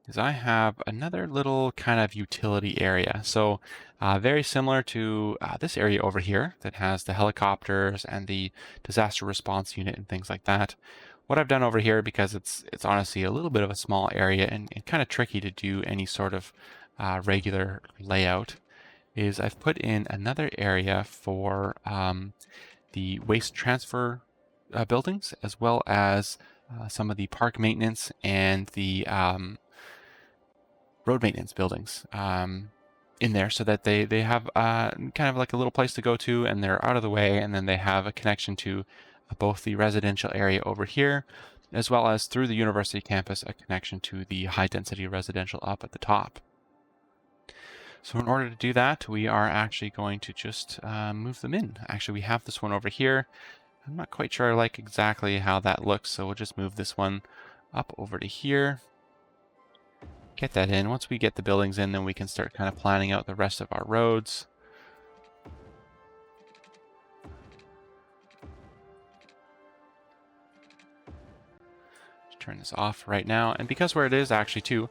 Speaker 2: is I have another little kind of utility area. So very similar to this area over here that has the helicopters and the disaster response unit and things like that. What I've done over here, because it's honestly a little bit of a small area and kind of tricky to do any sort of regular layout, is I've put in another area for the waste transfer buildings, as well as some of the park maintenance and the road maintenance buildings in there, so that they have kind of like a little place to go to, and they're out of the way, and then they have a connection to both the residential area over here, as well as through the university campus, a connection to the high density residential up at the top. So in order to do that, we are actually going to just move them in. Actually, we have this one over here. I'm not quite sure I like exactly how that looks, so we'll just move this one up over to here. Get that in. Once we get the buildings in, then we can start kind of planning out the rest of our roads. Turn this off right now. And because where it is actually too,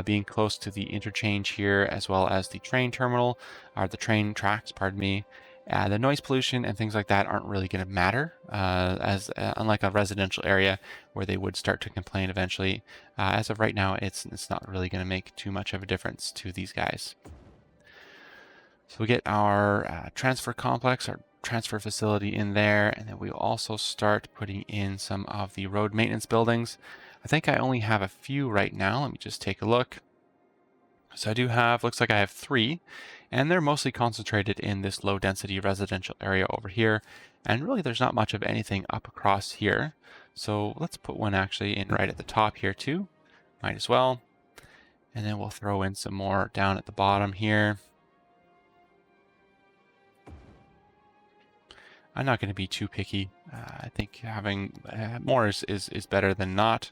Speaker 2: being close to the interchange here, as well as the train terminal, or the train tracks, pardon me, the noise pollution and things like that aren't really going to matter, unlike a residential area where they would start to complain eventually. As of right now, it's not really going to make too much of a difference to these guys. So we get our transfer complex, our transfer facility in there, and then we also start putting in some of the road maintenance buildings. I think I only have a few right now. Let me just take a look. So I do have, looks like I have 3, and they're mostly concentrated in this low density residential area over here. And really there's not much of anything up across here. So let's put one actually in right at the top here too. Might as well. And then we'll throw in some more down at the bottom here. I'm not going to be too picky. I think having more is better than not.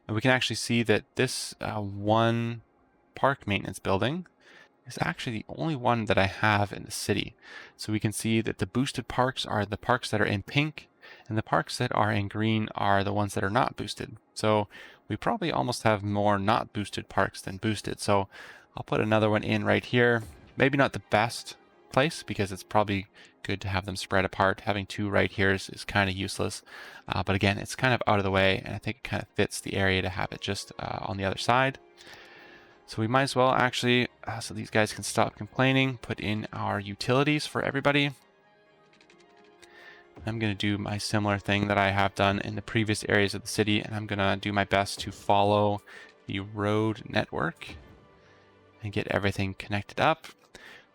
Speaker 2: And we can actually see that this one park maintenance building is actually the only one that I have in the city. So we can see that the boosted parks are the parks that are in pink, and the parks that are in green are the ones that are not boosted. So we probably almost have more not boosted parks than boosted. So I'll put another one in right here. Maybe not the best place, because it's probably good to have them spread apart. Having 2 right here is kind of useless. But again, it's kind of out of the way, and I think it kind of fits the area to have it just on the other side. So we might as well actually, so these guys can stop complaining, put in our utilities for everybody. I'm going to do my similar thing that I have done in the previous areas of the city, and I'm going to do my best to follow the road network and get everything connected up.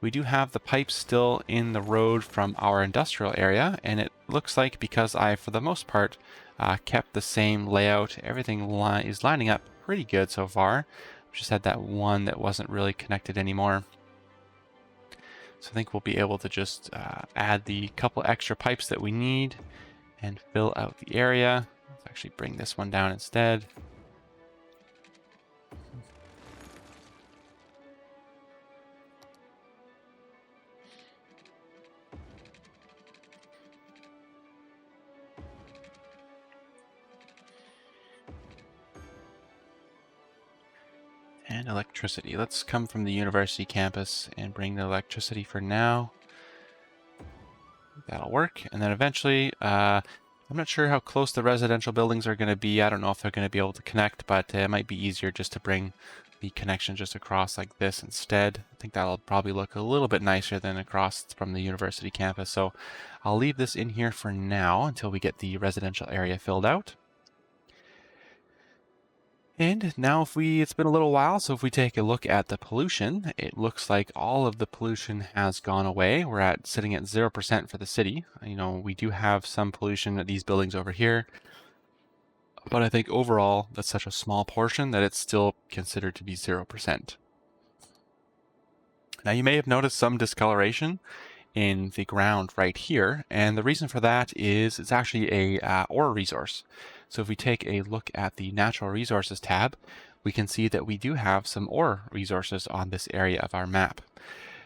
Speaker 2: We do have the pipes still in the road from our industrial area, and it looks like, because I, for the most part, kept the same layout, everything is lining up pretty good so far. We just had that one that wasn't really connected anymore. So I think we'll be able to just add the couple extra pipes that we need and fill out the area. Let's actually bring this one down instead.
Speaker 1: And electricity. Let's come from the university campus and bring the electricity for now. That'll work. And then eventually, I'm not sure how close the residential buildings are going to be. I don't know if they're going to be able to connect, but it might be easier just to bring the connection just across like this instead. I think that'll probably look a little bit nicer than across from the university campus. So I'll leave this in here for now until we get the residential area filled out. And now it's been a little while, so if we take a look at the pollution, it looks like all of the pollution has gone away. We're sitting at 0% for the city. You know, we do have some pollution at these buildings over here, but I think overall that's such a small portion that it's still considered to be 0%. Now you may have noticed some discoloration in the ground right here, and the reason for that is it's actually a ore resource. So if we take a look at the natural resources tab, we can see that we do have some ore resources on this area of our map.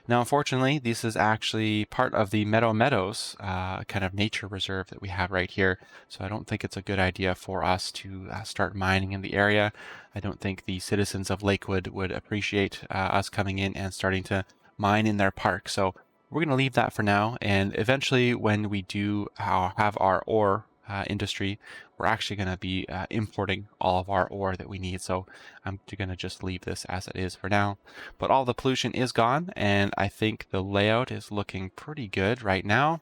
Speaker 1: Now, unfortunately, this is actually part of the Meadows kind of nature reserve that we have right here. So I don't think it's a good idea for us to start mining in the area. I don't think the citizens of Lakewood would appreciate us coming in and starting to mine in their park. So we're going to leave that for now. And eventually, when we do have our ore industry, we're actually going to be importing all of our ore that we need. So I'm going to just leave this as it is for now. But all the pollution is gone, and I think the layout is looking pretty good right now.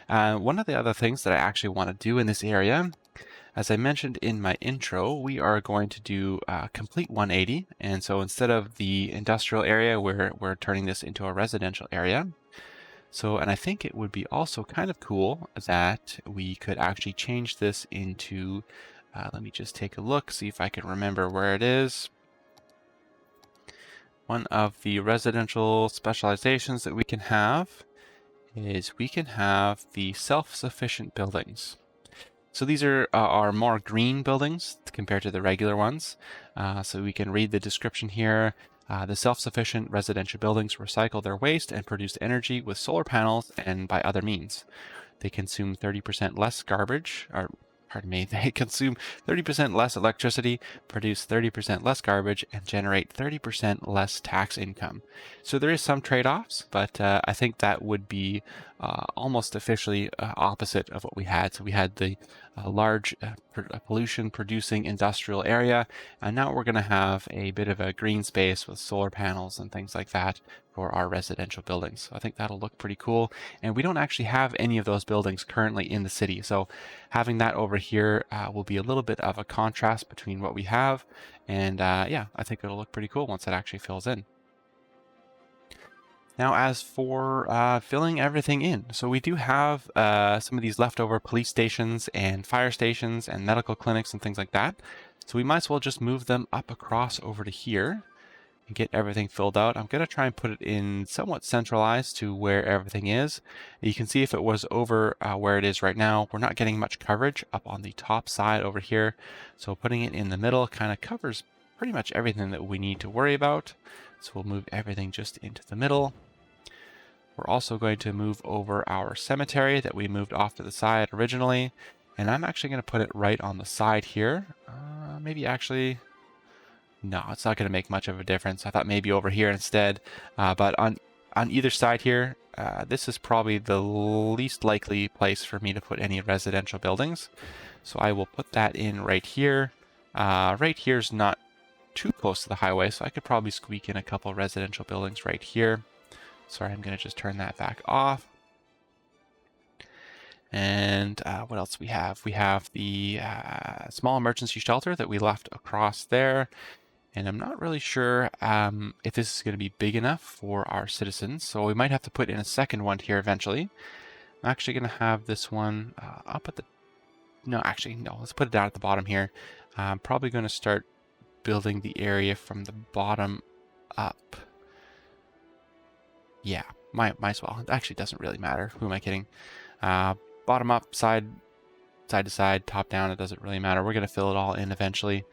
Speaker 1: One of the other things that I actually want to do in this area, as I mentioned in my intro, we are going to do a complete 180. And so instead of the industrial area, we're turning this into a residential area. So, and I think it would be also kind of cool that we could actually change this into, let me just take a look, see if I can remember where it is. One of the residential specializations that we can have is we can have the self-sufficient buildings. So these are our more green buildings compared to the regular ones. So we can read the description here. The self-sufficient residential buildings recycle their waste and produce energy with solar panels and by other means. They consume 30% less garbage, or pardon me, they consume 30% less electricity, produce 30% less garbage, and generate 30% less tax income. So there is some trade-offs, but I think that would be almost officially opposite of what we had. So we had the large pollution-producing industrial area, and now we're going to have a bit of a green space with solar panels and things like that for our residential buildings. So I think that'll look pretty cool. And we don't actually have any of those buildings currently in the city. So having that over here will be a little bit of a contrast between what we have. And yeah, I think it'll look pretty cool once it actually fills in. Now, as for filling everything in, so we do have some of these leftover police stations and fire stations and medical clinics and things like that. So we might as well just move them up across over to here and get everything filled out. I'm going to try and put it in somewhat centralized to where everything is. You can see if it was over where it is right now, we're not getting much coverage up on the top side over here. So putting it in the middle kind of covers pretty much everything that we need to worry about. So we'll move everything just into the middle. We're also going to move over our cemetery that we moved off to the side originally. And I'm actually going to put it right on the side here. Maybe actually, no, it's not going to make much of a difference. I thought maybe over here instead. But on either side here, this is probably the least likely place for me to put any residential buildings. So I will put that in right here. Right here is not too close to the highway, so I could probably squeak in a couple residential buildings right here. Sorry, I'm going to just turn that back off. And what else we have? We have the small emergency shelter that we left across there. And I'm not really sure if this is going to be big enough for our citizens. So we might have to put in a second one here eventually. I'm actually going to have this one up at the... No, actually, no. Let's put it down at the bottom here. I'm probably going to start building the area from the bottom up. Yeah, might as well. It actually doesn't really matter. Who am I kidding? Bottom up, side to side, top down. It doesn't really matter. We're going to fill it all in eventually.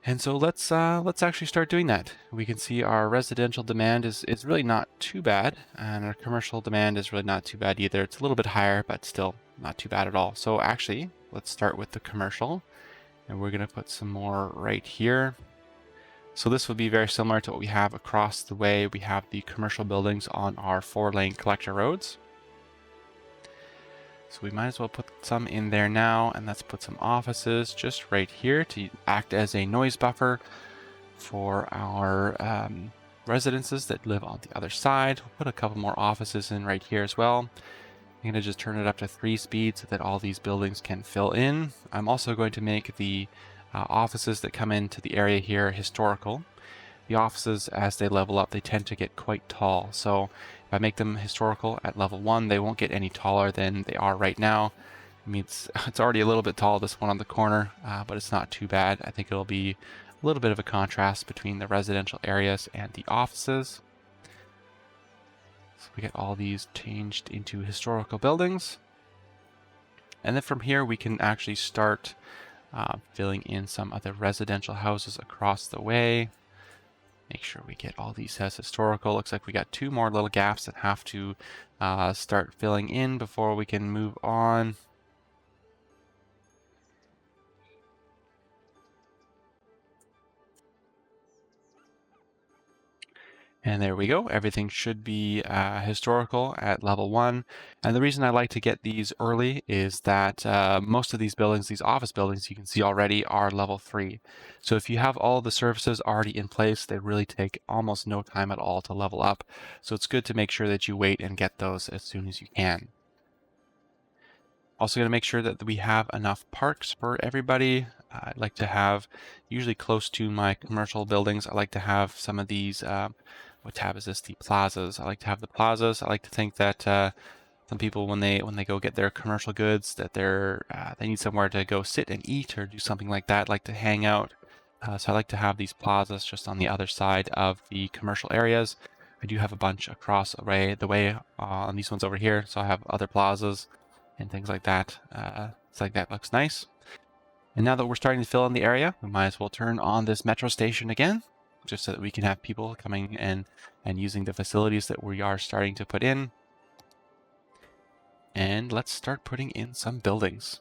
Speaker 1: And so let's actually start doing that. We can see our residential demand is really not too bad, and our commercial demand is really not too bad either. It's a little bit higher, but still not too bad at all. So actually, let's start with the commercial, and we're going to put some more right here. So this would be very similar to what we have across the way. We have the commercial buildings on our 4-lane collector roads. So we might as well put some in there now, and let's put some offices just right here to act as a noise buffer for our residences that live on the other side. We'll put a couple more offices in right here as well. I'm going to just turn it up to 3 speed so that all these buildings can fill in. I'm also going to make the offices that come into the area here historical. The offices, as they level up, they tend to get quite tall. So if I make them historical at level 1, they won't get any taller than they are right now. I mean, it's already a little bit tall, this one on the corner, but it's not too bad. I think it'll be a little bit of a contrast between the residential areas and the offices. So we get all these changed into historical buildings. And then from here, we can actually start filling in some of the residential houses across the way. Make sure we get all these as historical. Looks like we got 2 more little gaps that have to start filling in before we can move on. And there we go. Everything should be historical at level 1. And the reason I like to get these early is that most of these buildings, these office buildings, you can see already are level 3. So if you have all the services already in place, they really take almost no time at all to level up. So it's good to make sure that you wait and get those as soon as you can. Also going to make sure that we have enough parks for everybody. I'd like to have, usually close to my commercial buildings, I like to have some of these, what tab is this? The plazas. I like to have the plazas. I like to think that some people, when they go get their commercial goods, that they need somewhere to go sit and eat or do something like that, like to hang out. So I like to have these plazas just on the other side of the commercial areas. I do have a bunch across the way on these ones over here. So I have other plazas and things like that. It's like that looks nice. And now that we're starting to fill in the area, we might as well turn on this metro station again, just so that we can have people coming in and using the facilities that we are starting to put in. And let's start putting in some buildings.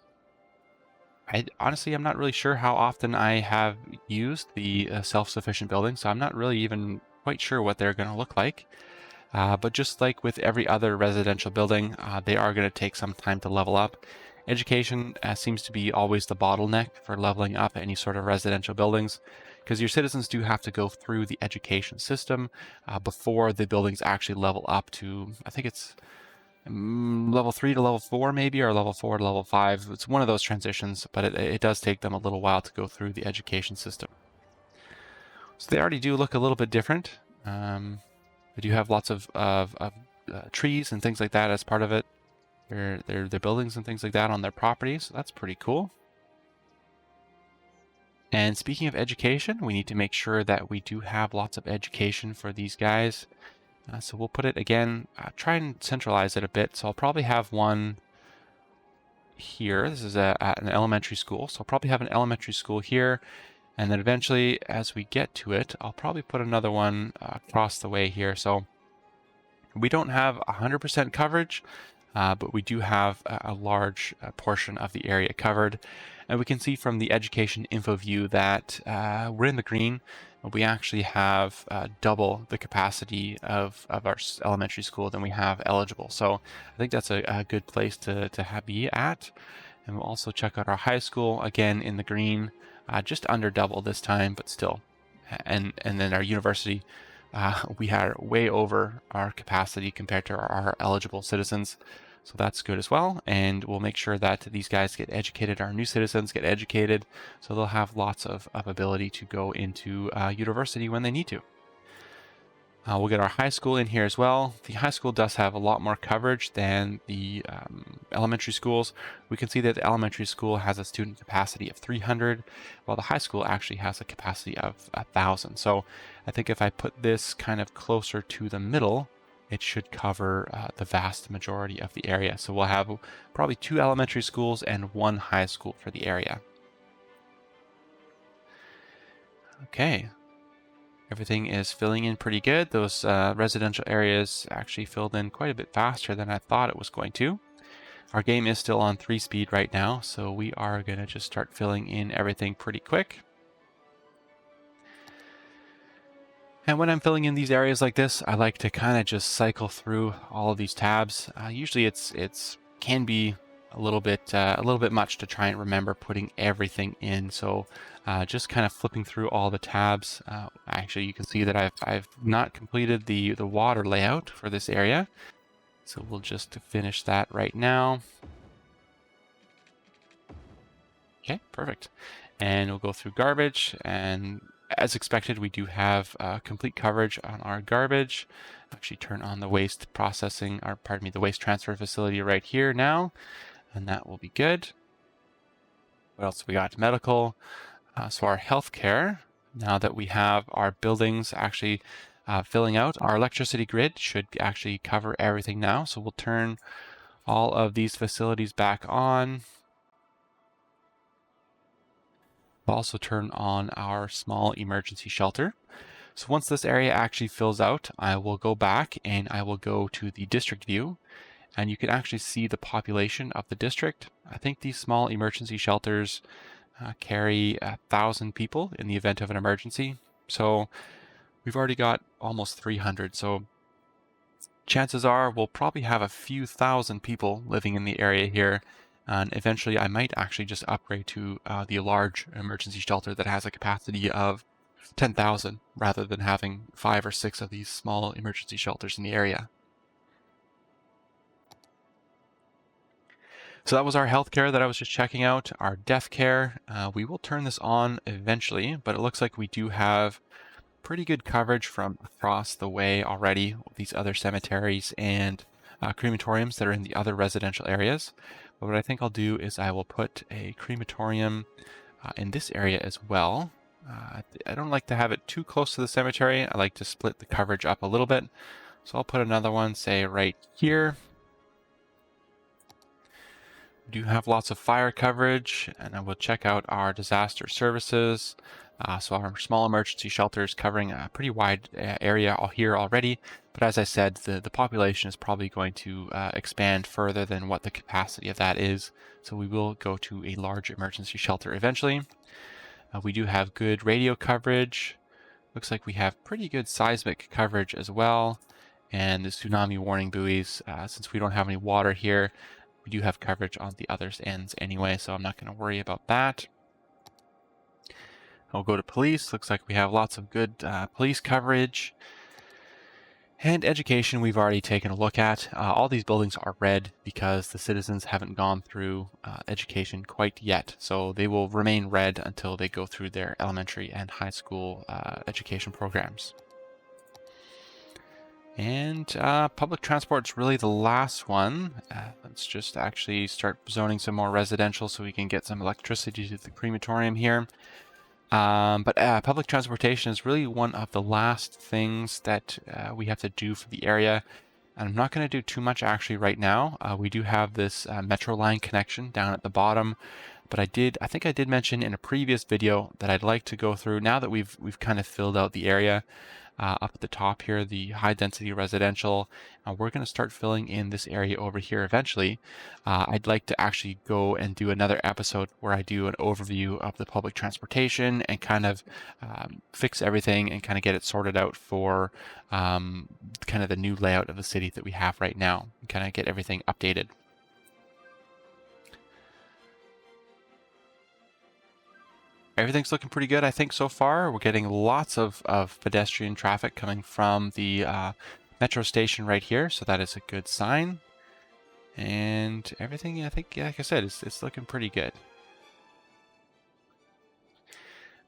Speaker 1: Honestly, I'm not really sure how often I have used the self-sufficient buildings, so I'm not really even quite sure what they're going to look like. But just like with every other residential building, they are going to take some time to level up. Education seems to be always the bottleneck for leveling up any sort of residential buildings, because your citizens do have to go through the education system before the buildings actually level up to, I think it's level 3 to level 4 maybe, or level 4 to level 5. It's one of those transitions, but it does take them a little while to go through the education system. So they already do look a little bit different. They do have lots of trees and things like that as part of it. Their buildings and things like that on their properties. So that's pretty cool. And speaking of education, we need to make sure that we do have lots of education for these guys. So we'll put it again, try and centralize it a bit. So I'll probably have one here. This is at an elementary school. So I'll probably have an elementary school here. And then eventually, as we get to it, I'll probably put another one across the way here. So we don't have 100% coverage, but we do have a large portion of the area covered. And we can see from the education info view that we're in the green. We actually have double the capacity of our elementary school than we have eligible. So I think that's a good place to be at. And we'll also check out our high school, again in the green, just under double this time, but still. And then our university, we are way over our capacity compared to our eligible citizens. So that's good as well. And we'll make sure that these guys get educated, our new citizens get educated, so they'll have lots of ability to go into university when they need to. We'll get our high school in here as well. The high school does have a lot more coverage than the elementary schools. We can see that the elementary school has a student capacity of 300, while the high school actually has a capacity of 1,000. So I think if I put this kind of closer to the middle, it should cover the vast majority of the area. So we'll have probably 2 elementary schools and 1 high school for the area. Okay. Everything is filling in pretty good. Those residential areas actually filled in quite a bit faster than I thought it was going to. Our game is still on 3 speed right now, so we are going to just start filling in everything pretty quick. And when I'm filling in these areas like this, I like to kind of just cycle through all of these tabs. Usually it's can be a little bit much to try and remember putting everything in. So just kind of flipping through all the tabs. Actually, you can see that I've not completed the water layout for this area. So we'll just finish that right now. Okay, perfect. And we'll go through garbage, and as expected, we do have complete coverage on our garbage. Actually turn on the waste processing, or pardon me, the waste transfer facility right here now, and that will be good. What else we got? Medical. So our healthcare, now that we have our buildings actually filling out, our electricity grid should actually cover everything now. So we'll turn all of these facilities back on. We'll also turn on our small emergency shelter. So once this area actually fills out, I will go back and I will go to the district view, and you can actually see the population of the district. I think these small emergency shelters carry 1,000 people in the event of an emergency. So we've already got almost 300. So chances are we'll probably have a few thousand people living in the area here. And eventually I might actually just upgrade to the large emergency shelter that has a capacity of 10,000 rather than having 5 or 6 of these small emergency shelters in the area. So that was our healthcare that I was just checking out. Our death care, we will turn this on eventually, but it looks like we do have pretty good coverage from across the way already with these other cemeteries and crematoriums that are in the other residential areas. But what I think I'll do is I will put a crematorium in this area as well. I don't like to have it too close to the cemetery. I like to split the coverage up a little bit. So I'll put another one, say right here. We do have lots of fire coverage, and I will check out our disaster services. So our small emergency shelter is covering a pretty wide area here already, but as I said, the population is probably going to expand further than what the capacity of that is, so we will go to a large emergency shelter eventually. We do have good radio coverage. Looks like we have pretty good seismic coverage as well, and the tsunami warning buoys, since we don't have any water here, we do have coverage on the other ends anyway, so I'm not going to worry about that. I'll go to police. Looks like we have lots of good police coverage. And education we've already taken a look at. All these buildings are red because the citizens haven't gone through education quite yet. So they will remain red until they go through their elementary and high school education programs. And public transport is really the last one. Let's just actually start zoning some more residential so we can get some electricity to the crematorium here. But public transportation is really one of the last things that we have to do for the area. And I'm not going to do too much actually right now. We do have this metro line connection down at the bottom. But I think I did mention in a previous video that I'd like to go through, now that we've kind of filled out the area, up at the top here, the high density residential. We're going to start filling in this area over here eventually. I'd like to actually go and do another episode where I do an overview of the public transportation and kind of fix everything and kind of get it sorted out for kind of the new layout of the city that we have right now, and kind of get everything updated. Everything's looking pretty good, I think, so far. We're getting lots of pedestrian traffic coming from the metro station right here, so that is a good sign. And everything, I think, like I said, it's looking pretty good.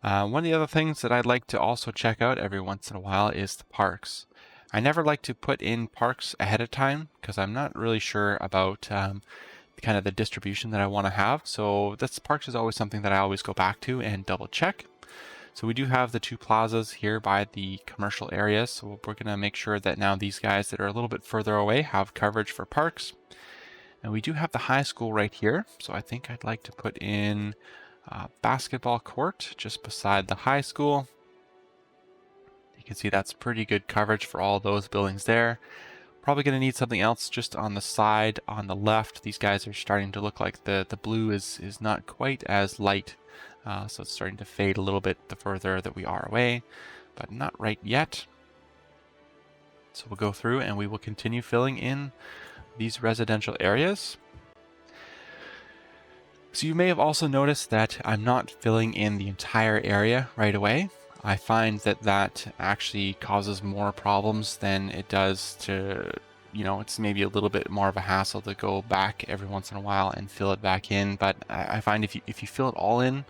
Speaker 1: One of the other things that I'd like to also check out every once in a while is the parks. I never like to put in parks ahead of time because I'm not really sure about kind of the distribution that I want to have. So this parks is always something that I always go back to and double check. So we do have the two plazas here by the commercial areas. So we're going to make sure that now these guys that are a little bit further away have coverage for parks. And we do have the high school right here. So I think I'd like to put in a basketball court just beside the high school. You can see that's pretty good coverage for all those buildings there. Probably going to need something else just on the side on the left. These guys are starting to look like the blue is not quite as light. So it's starting to fade a little bit the further that we are away.
Speaker 2: but not right yet. So we'll go through and we will continue filling in these residential areas. So you may have also noticed that I'm not filling in the entire area right away. I find that that actually causes more problems than it does to, it's maybe a little bit more of a hassle to go back every once in a while and fill it back in. But I find if you fill it all in,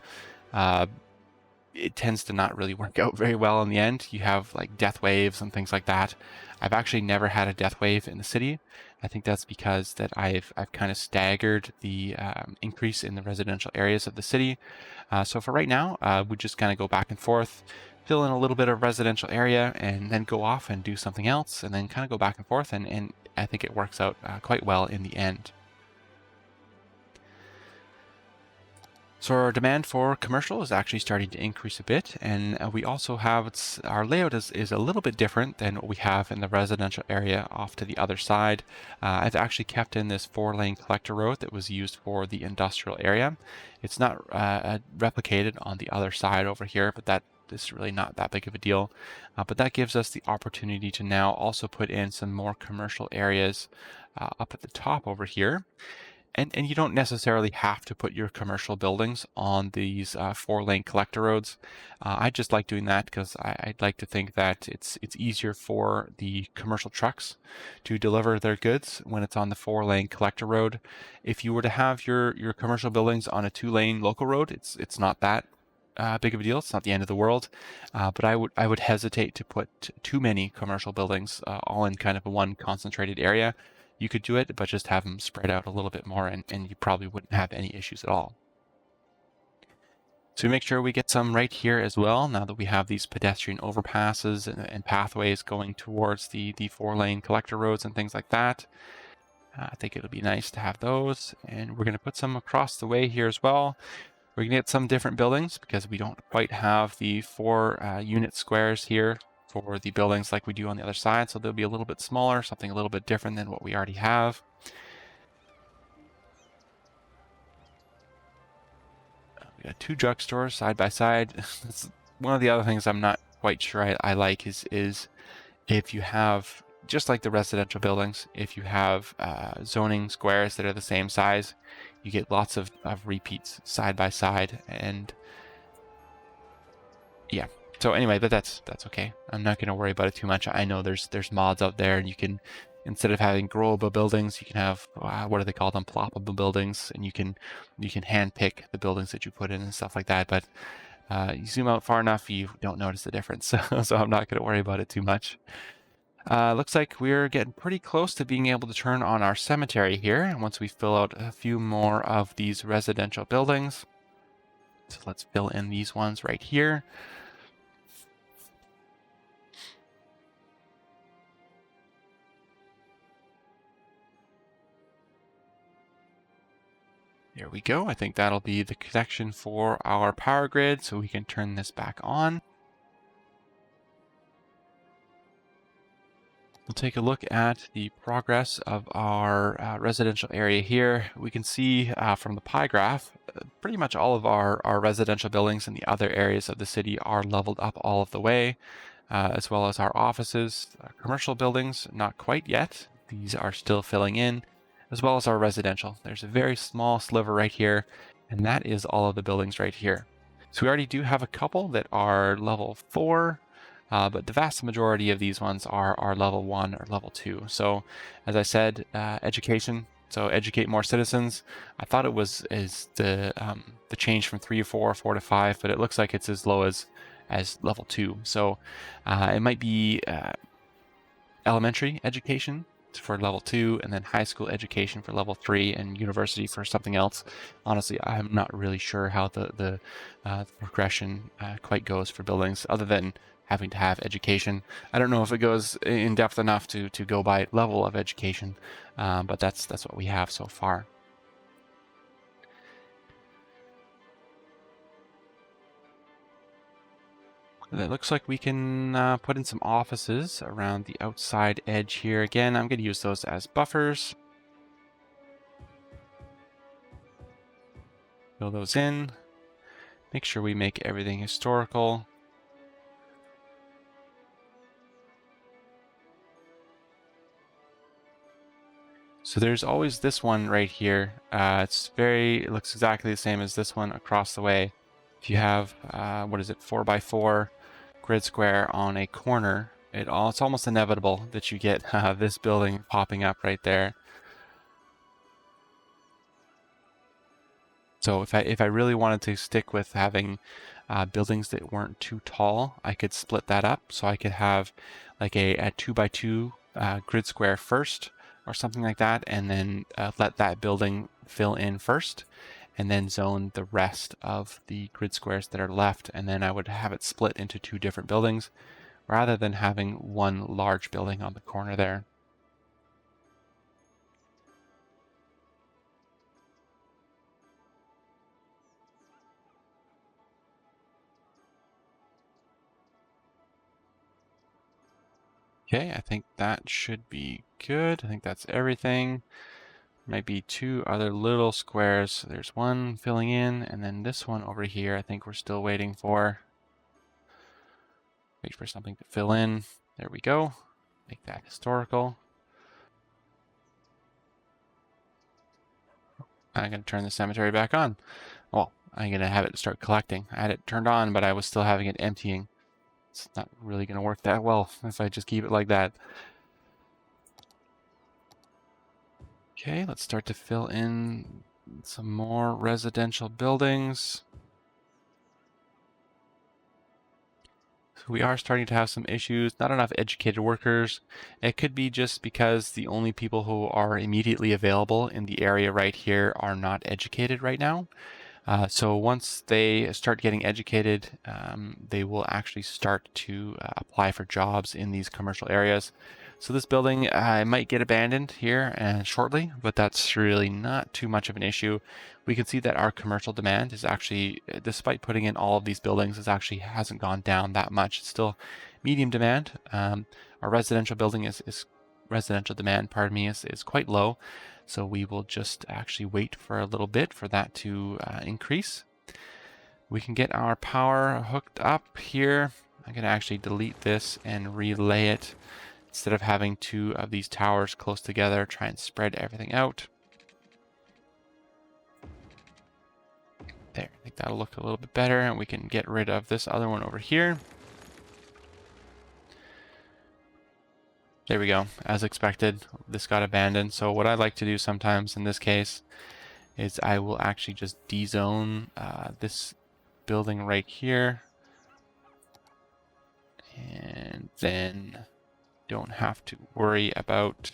Speaker 2: it tends to not really work out very well in the end. You have like death waves and things like that. I've actually never had a death wave in the city. I think that's because that I've kind of staggered the increase in the residential areas of the city. So for right now, we just kind of go back and forth, fill in a little bit of residential area, and then go off and do something else, and then kind of go back and forth, and I think it works out quite well in the end. So our demand for commercial is actually starting to increase a bit, and we also have our layout is a little bit different than what we have in the residential area off to the other side. I've actually kept in this 4-lane collector road that was used for the industrial area. It's not replicated on the other side over here, but that is really not that big of a deal. But that gives us the opportunity to now also put in some more commercial areas up at the top over here. And you don't necessarily have to put your commercial buildings on these 4-lane collector roads. I just like doing that because I'd like to think that it's easier for the commercial trucks to deliver their goods when it's on the 4-lane collector road. If you were to have your commercial buildings on a 2-lane local road, it's not that big of a deal. It's not the end of the world, but I would hesitate to put too many commercial buildings all in kind of one concentrated area. You could do it, but just have them spread out a little bit more, and you probably wouldn't have any issues at all. So make sure we get some right here as well, now that we have these pedestrian overpasses and pathways going towards the 4-lane collector roads and things like that. I think it'll be nice to have those, and we're going to put some across the way here as well. We're going to get some different buildings because we don't quite have the 4 unit squares here for the buildings like we do on the other side, so they'll be a little bit smaller, something a little bit different than what we already have. We got 2 drugstores side by side. That's one of the other things I'm not quite sure I like is if you have, just like the residential buildings, if you have zoning squares that are the same size, you get lots of repeats side by side, and yeah. So anyway, but that's okay. I'm not going to worry about it too much. I know there's mods out there, and you can, instead of having growable buildings, you can have what do they call them, ploppable buildings, and you can hand pick the buildings that you put in and stuff like that. But you zoom out far enough, you don't notice the difference. So I'm not going to worry about it too much. Looks like we're getting pretty close to being able to turn on our cemetery here once we fill out a few more of these residential buildings. So let's fill in these ones right here. There we go. I think that'll be the connection for our power grid, so we can turn this back on. We'll take a look at the progress of our residential area here. We can see from the pie graph, pretty much all of our residential buildings in the other areas of the city are leveled up all of the way, as well as our offices. Commercial buildings, not quite yet. These are still filling in, as well as our residential. There's a very small sliver right here, and that is all of the buildings right here. So we already do have a couple that are level 4, but the vast majority of these ones are level 1 or level 2. So as I said, education, so educate more citizens. I thought it was the change from 3 to 4, 4 to 5, but it looks like it's as low as level 2. So it might be elementary education for level 2, and then high school education for level 3, and university for something else. Honestly, I'm not really sure how the progression quite goes for buildings, other than having to have education. I don't know if it goes in depth enough to go by level of education, but that's what we have so far. It looks like we can put in some offices around the outside edge here. Again, I'm going to use those as buffers. Fill those in. Make sure we make everything historical.
Speaker 1: So there's always this one right here. It looks exactly the same as this one across the way. If you have, what is it, 4x4 grid square on a corner, it's almost inevitable that you get this building popping up right there. So if I really wanted to stick with having buildings that weren't too tall, I could split that up. So I could have like a 2x2 grid square first or something like that, and then let that building fill in first, and then zone the rest of the grid squares that are left, and then I would have it split into 2 different buildings rather than having one large building on the corner there. Okay, I think that should be good. I think that's everything. Might be 2 other little squares. There's one filling in, and then this one over here, I think we're still waiting for. Wait for something to fill in. There we go. Make that historical. I'm going to turn the cemetery back on. Well, I'm going to have it start collecting. I had it turned on, but I was still having it emptying. It's not really going to work that well if I just keep it like that. Okay, let's start to fill in some more residential buildings. So we are starting to have some issues, not enough educated workers. It could be just because the only people who are immediately available in the area right here are not educated right now. So once they start getting educated, they will actually start to apply for jobs in these commercial areas. So this building might get abandoned here shortly, but that's really not too much of an issue. We can see that our commercial demand is actually, despite putting in all of these buildings, hasn't gone down that much. It's still medium demand. Our residential demand, pardon me, is quite low. So we will just actually wait for a little bit for that to increase. We can get our power hooked up here. I'm going to actually delete this and relay it instead of having 2 of these towers close together, try and spread everything out. There, I think that'll look a little bit better, and we can get rid of this other one over here. There we go. As expected, this got abandoned. So what I like to do sometimes in this case is I will actually just dezone this building right here, and then don't have to worry about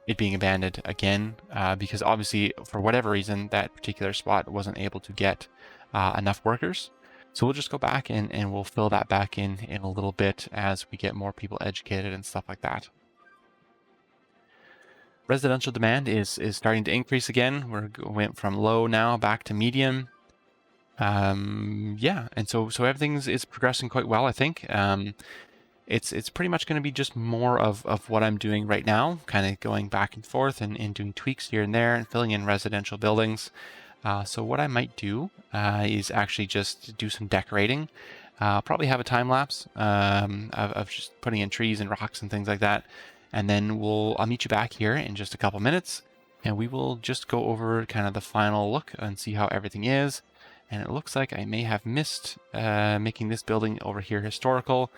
Speaker 1: it being abandoned again, because obviously for whatever reason that particular spot wasn't able to get enough workers. So we'll just go back and we'll fill that back in a little bit as we get more people educated and stuff like that. Residential demand is starting to increase again. We went from low now back to medium. Yeah, and so everything is progressing quite well, I think. It's pretty much going to be just more of what I'm doing right now, kind of going back and forth and doing tweaks here and there and filling in residential buildings. So what I might do is actually just do some decorating. Probably have a time lapse of just putting in trees and rocks and things like that. And then I'll meet you back here in just a couple minutes, and we will just go over kind of the final look and see how everything is. And it looks like I may have missed making this building over here historical,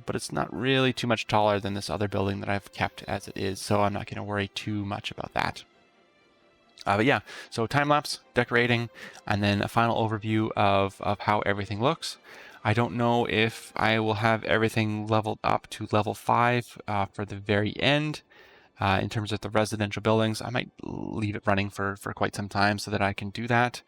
Speaker 1: but it's not really too much taller than this other building that I've kept as it is, so I'm not going to worry too much about that. But yeah, so time-lapse, decorating, and then a final overview of how everything looks. I don't know if I will have everything leveled up to level 5 for the very end. In terms of the residential buildings, I might leave it running for quite some time so that I can do that.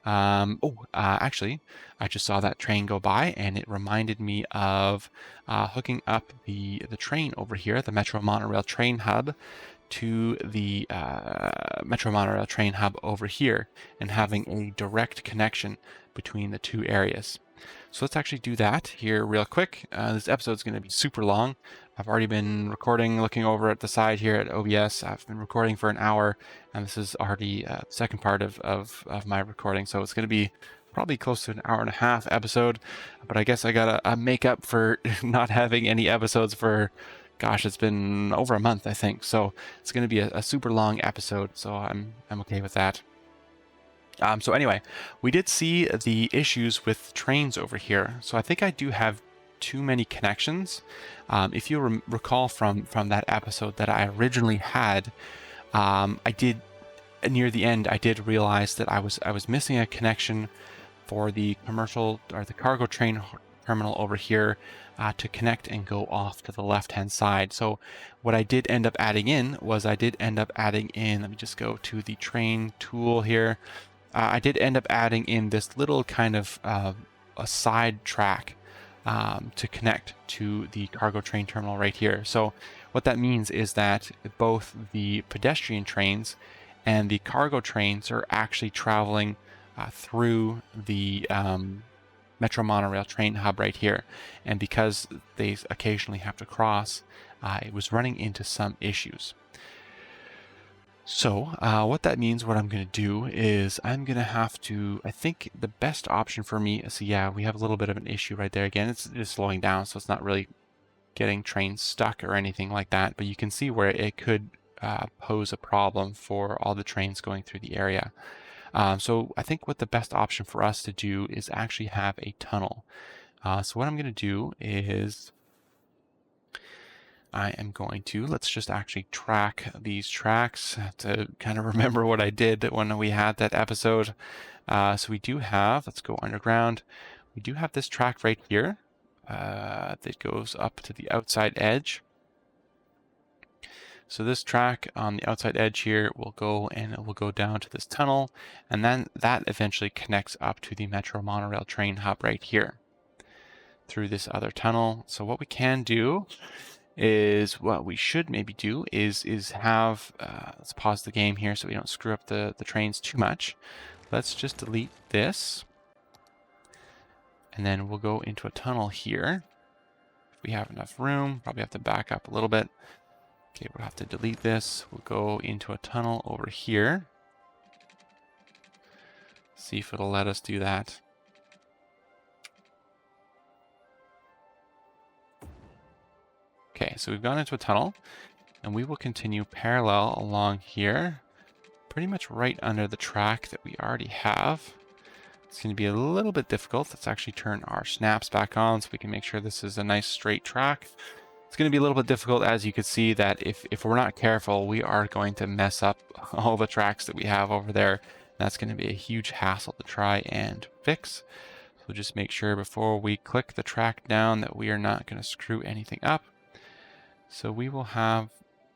Speaker 1: Actually, I just saw that train go by, and it reminded me of hooking up the train over here, the Metro Monorail train hub, to the Metro Monorail train hub over here, and having a direct connection between the 2 areas. So let's actually do that here real quick. This episode is going to be super long. I've already been recording, looking over at the side here at OBS. I've been recording for an hour, and this is already the second part of my recording. So it's going to be probably close to an hour and a half episode. But I guess I got to make up for not having any episodes for gosh, it's been over a month, I think. So it's going to be a super long episode. So I'm okay with that. So anyway, we did see the issues with trains over here. So I think I do have too many connections. If you recall from that episode that I originally had, I did near the end, I did realize that I was missing a connection for the commercial or the cargo train terminal over here to connect and go off to the left-hand side. So what I did end up adding in was let me just go to the train tool here. I did end up adding in this little kind of a side track to connect to the cargo train terminal right here. So what that means is that both the pedestrian trains and the cargo trains are actually traveling through the Metro monorail train hub right here. And because they occasionally have to cross, it was running into some issues. So what that means, what I'm going to do is I'm going to have to, I think the best option for me is, yeah, we have a little bit of an issue right there. Again, it's just slowing down, so it's not really getting trains stuck or anything like that. But you can see where it could pose a problem for all the trains going through the area. So I think what the best option for us to do is actually have a tunnel. So what I'm going to do is I am going to, let's just actually track these tracks to kind of remember what I did when we had that episode. So we do have, let's go underground. We do have this track right here that goes up to the outside edge. So this track on the outside edge here will go and it will go down to this tunnel, and then that eventually connects up to the Metro monorail train hub right here through this other tunnel. So what we can do is, what we should maybe do is have, let's pause the game here so we don't screw up the trains too much. Let's just delete this, and then we'll go into a tunnel here. If we have enough room, probably have to back up a little bit. Okay, we'll have to delete this. We'll go into a tunnel over here. See if it'll let us do that. Okay, so we've gone into a tunnel, and we will continue parallel along here, pretty much right under the track that we already have. It's going to be a little bit difficult. Let's actually turn our snaps back on so we can make sure this is a nice straight track. It's going to be a little bit difficult, as you can see, that if we're not careful, we are going to mess up all the tracks that we have over there. That's going to be a huge hassle to try and fix. So just make sure before we click the track down that we are not going to screw anything up. So we will have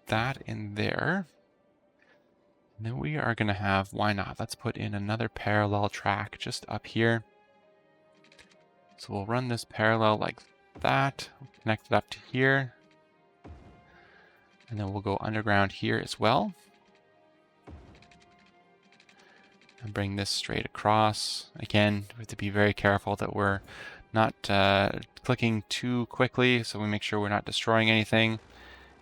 Speaker 1: that in there. And then we are going to have, why not? Let's put in another parallel track just up here. So we'll run this parallel like that, connect it up to here. And then we'll go underground here as well. And bring this straight across. Again, we have to be very careful that we're not clicking too quickly, so we make sure we're not destroying anything.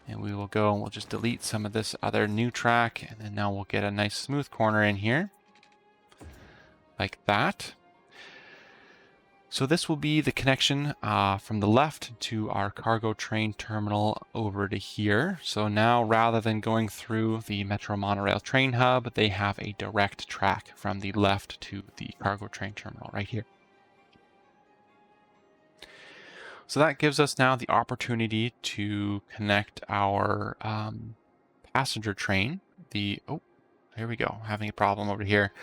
Speaker 1: And we will go and we'll just delete some of this other new track, and then now we'll get a nice smooth corner in here like that. So this will be the connection from the left to our cargo train terminal over to here. So now, rather than going through the Metro monorail train hub, they have a direct track from the left to the cargo train terminal right here. So that gives us now the opportunity to connect our passenger train. Oh, here we go. Having a problem over here.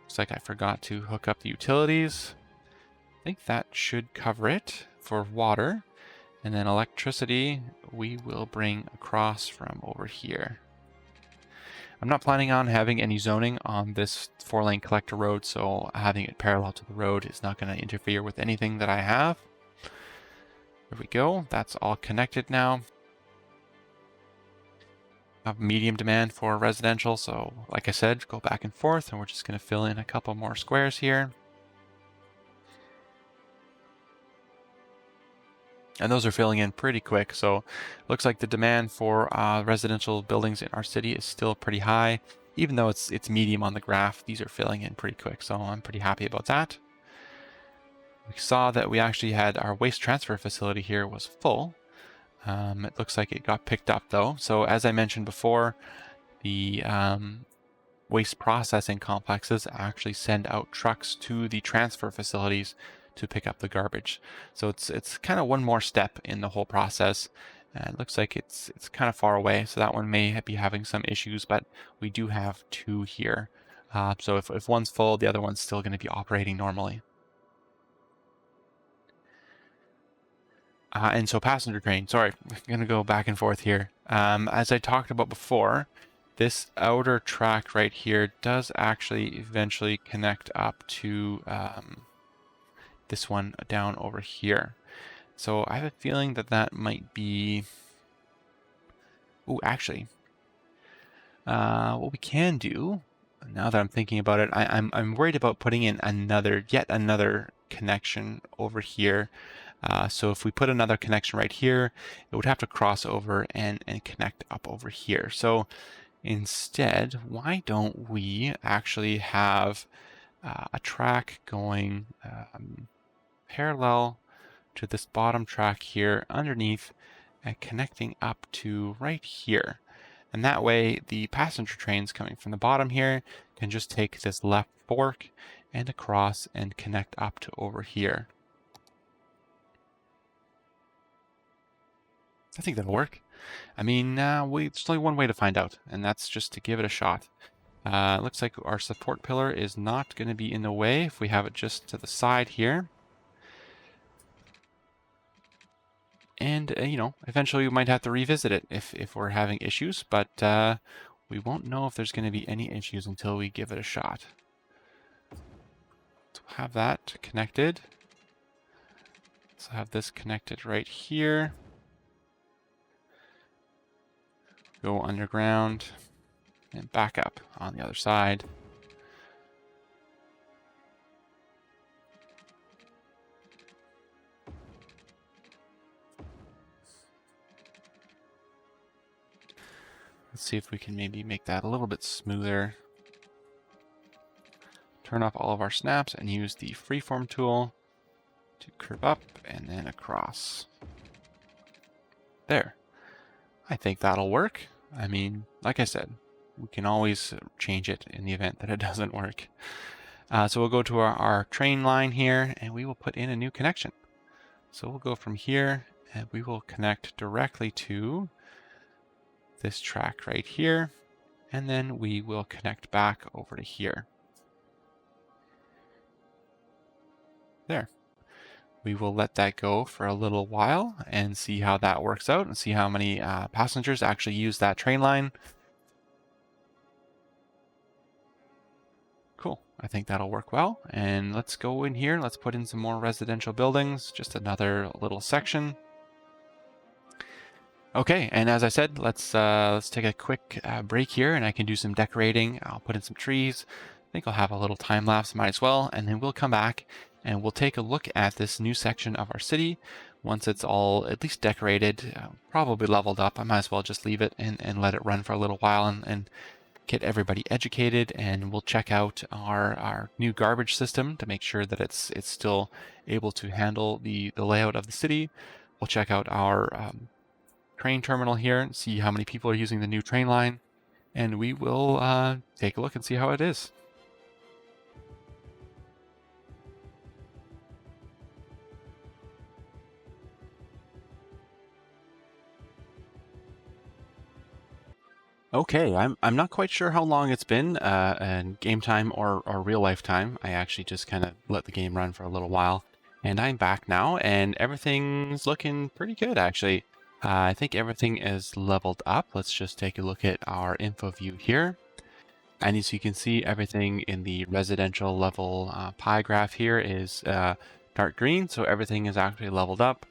Speaker 1: Looks like I forgot to hook up the utilities. I think that should cover it for water. And then electricity we will bring across from over here. I'm not planning on having any zoning on this 4-lane collector road, so having it parallel to the road is not going to interfere with anything that I have. There we go. That's all connected now. I have medium demand for residential, so like I said, go back and forth, and we're just going to fill in a couple more squares here. And those are filling in pretty quick, so it looks like the demand for residential buildings in our city is still pretty high. Even though it's medium on the graph, these are filling in pretty quick, so I'm pretty happy about that. We saw that we actually had our waste transfer facility here was full.
Speaker 2: It looks like it got picked up though. So as I mentioned before, the waste processing complexes actually send out trucks to the transfer facilities to pick up the garbage. So it's kind of one more step in the whole process. It looks like it's kind of far away, so that one may be having some issues, but we do have two here. So if one's full, the other one's still going to be operating normally. And so passenger train, sorry, I'm going to go back and forth here. As I talked about before, this outer track right here does actually eventually connect up to this one down over here. So I have a feeling that that might be... Oh, actually, what we can do, now that I'm thinking about it, I'm worried about putting in yet another connection over here. So if we put another connection right here, it would have to cross over and connect up over here. So instead, why don't we actually have a track going parallel to this bottom track here underneath and connecting up to right here. And that way the passenger trains coming from the bottom here can just take this left fork and across and connect up to over here. I think that'll work. I mean, there's only one way to find out, and that's just to give it a shot. Looks like our support pillar is not going to be in the way if we have it just to the side here. And, you know, eventually we might have to revisit it if we're having issues, but we won't know if there's going to be any issues until we give it a shot. So we'll have that connected. So have this connected right here. Go underground and back up on the other side. Let's see if we can maybe make that a little bit smoother. Turn off all of our snaps and use the freeform tool to curve up and then across. There. I think that'll work. I mean, like I said, we can always change it in the event that it doesn't work. So we'll go to our train line here and we will put in a new connection. So we'll go from here and we will connect directly to this track right here. And then we will connect back over to here. There. We will let that go for a little while and see how that works out and see how many passengers actually use that train line. Cool, I think that'll work well. And let's go in here, let's put in some more residential buildings, just another little section. Okay, and as I said, let's take a quick break here and I can do some decorating. I'll put in some trees. I think I'll have a little time lapse, might as well, and then we'll come back and we'll take a look at this new section of our city. Once it's all at least decorated, probably leveled up, I might as well just leave it and let it run for a little while and get everybody educated, and we'll check out our new garbage system to make sure that it's still able to handle the layout of the city. We'll check out our train terminal here and see how many people are using the new train line, and we will take a look and see how it is. Okay, I'm not quite sure how long it's been in game time or real life time. I actually just kind of let the game run for a little while, and I'm back now, and everything's looking pretty good actually. I think everything is leveled up. Let's just take a look at our info view here. And as you can see, everything in the residential level pie graph here is dark green, so everything is actually leveled up.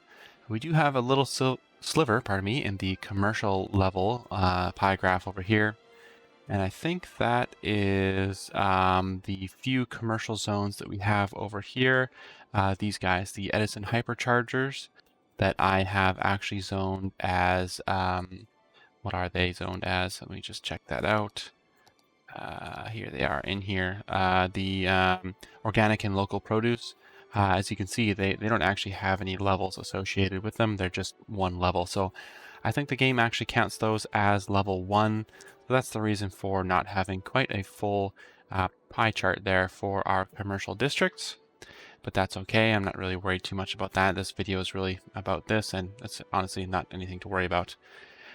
Speaker 2: We do have a little sliver, pardon me, in the commercial level pie graph over here. And I think that is the few commercial zones that we have over here. These guys, the Edison hyperchargers that I have actually zoned as, what are they zoned as? Let me just check that out. Here they are in here. The organic and local produce. As you can see, they don't actually have any levels associated with them. They're just one level. So I think the game actually counts those as level 1. So that's the reason for not having quite a full pie chart there for our commercial districts. But that's okay. I'm not really worried too much about that. This video is really about this, and it's honestly not anything to worry about.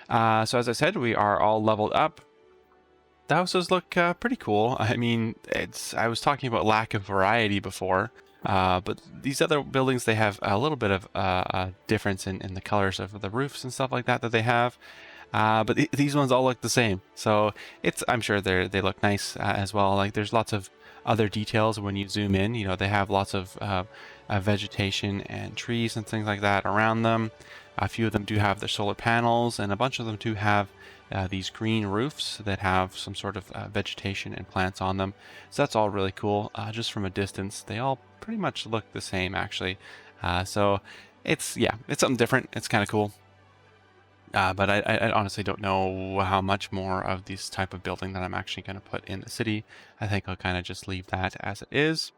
Speaker 2: So as I said, we are all leveled up. The houses look pretty cool. I mean, I was talking about lack of variety before, but these other buildings, they have a little bit of a difference in the colors of the roofs and stuff like that they have. But these ones all look the same, so I'm sure they look nice as well. Like there's lots of other details when you zoom in. You know, they have lots of vegetation and trees and things like that around them. A few of them do have their solar panels, and a bunch of them do have these green roofs that have some sort of vegetation and plants on them. So that's all really cool. Just from a distance, they all pretty much look the same actually. So it's something different. It's kind of cool. But I honestly don't know how much more of this type of building that I'm actually going to put in the city. I think I'll kind of just leave that as it is.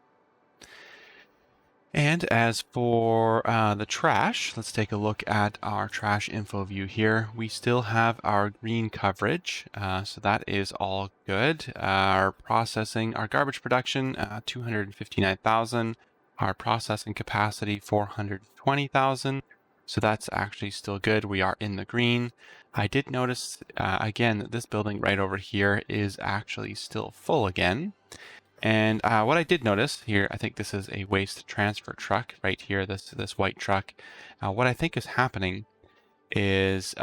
Speaker 2: And as for the trash, let's take a look at our trash info view here. We still have our green coverage, so that is all good. Our garbage production, 259,000. Our processing capacity, 420,000. So that's actually still good. We are in the green. I did notice, again, that this building right over here is actually still full again. And what I did notice here, I think this is a waste transfer truck right here, this white truck. What I think is happening is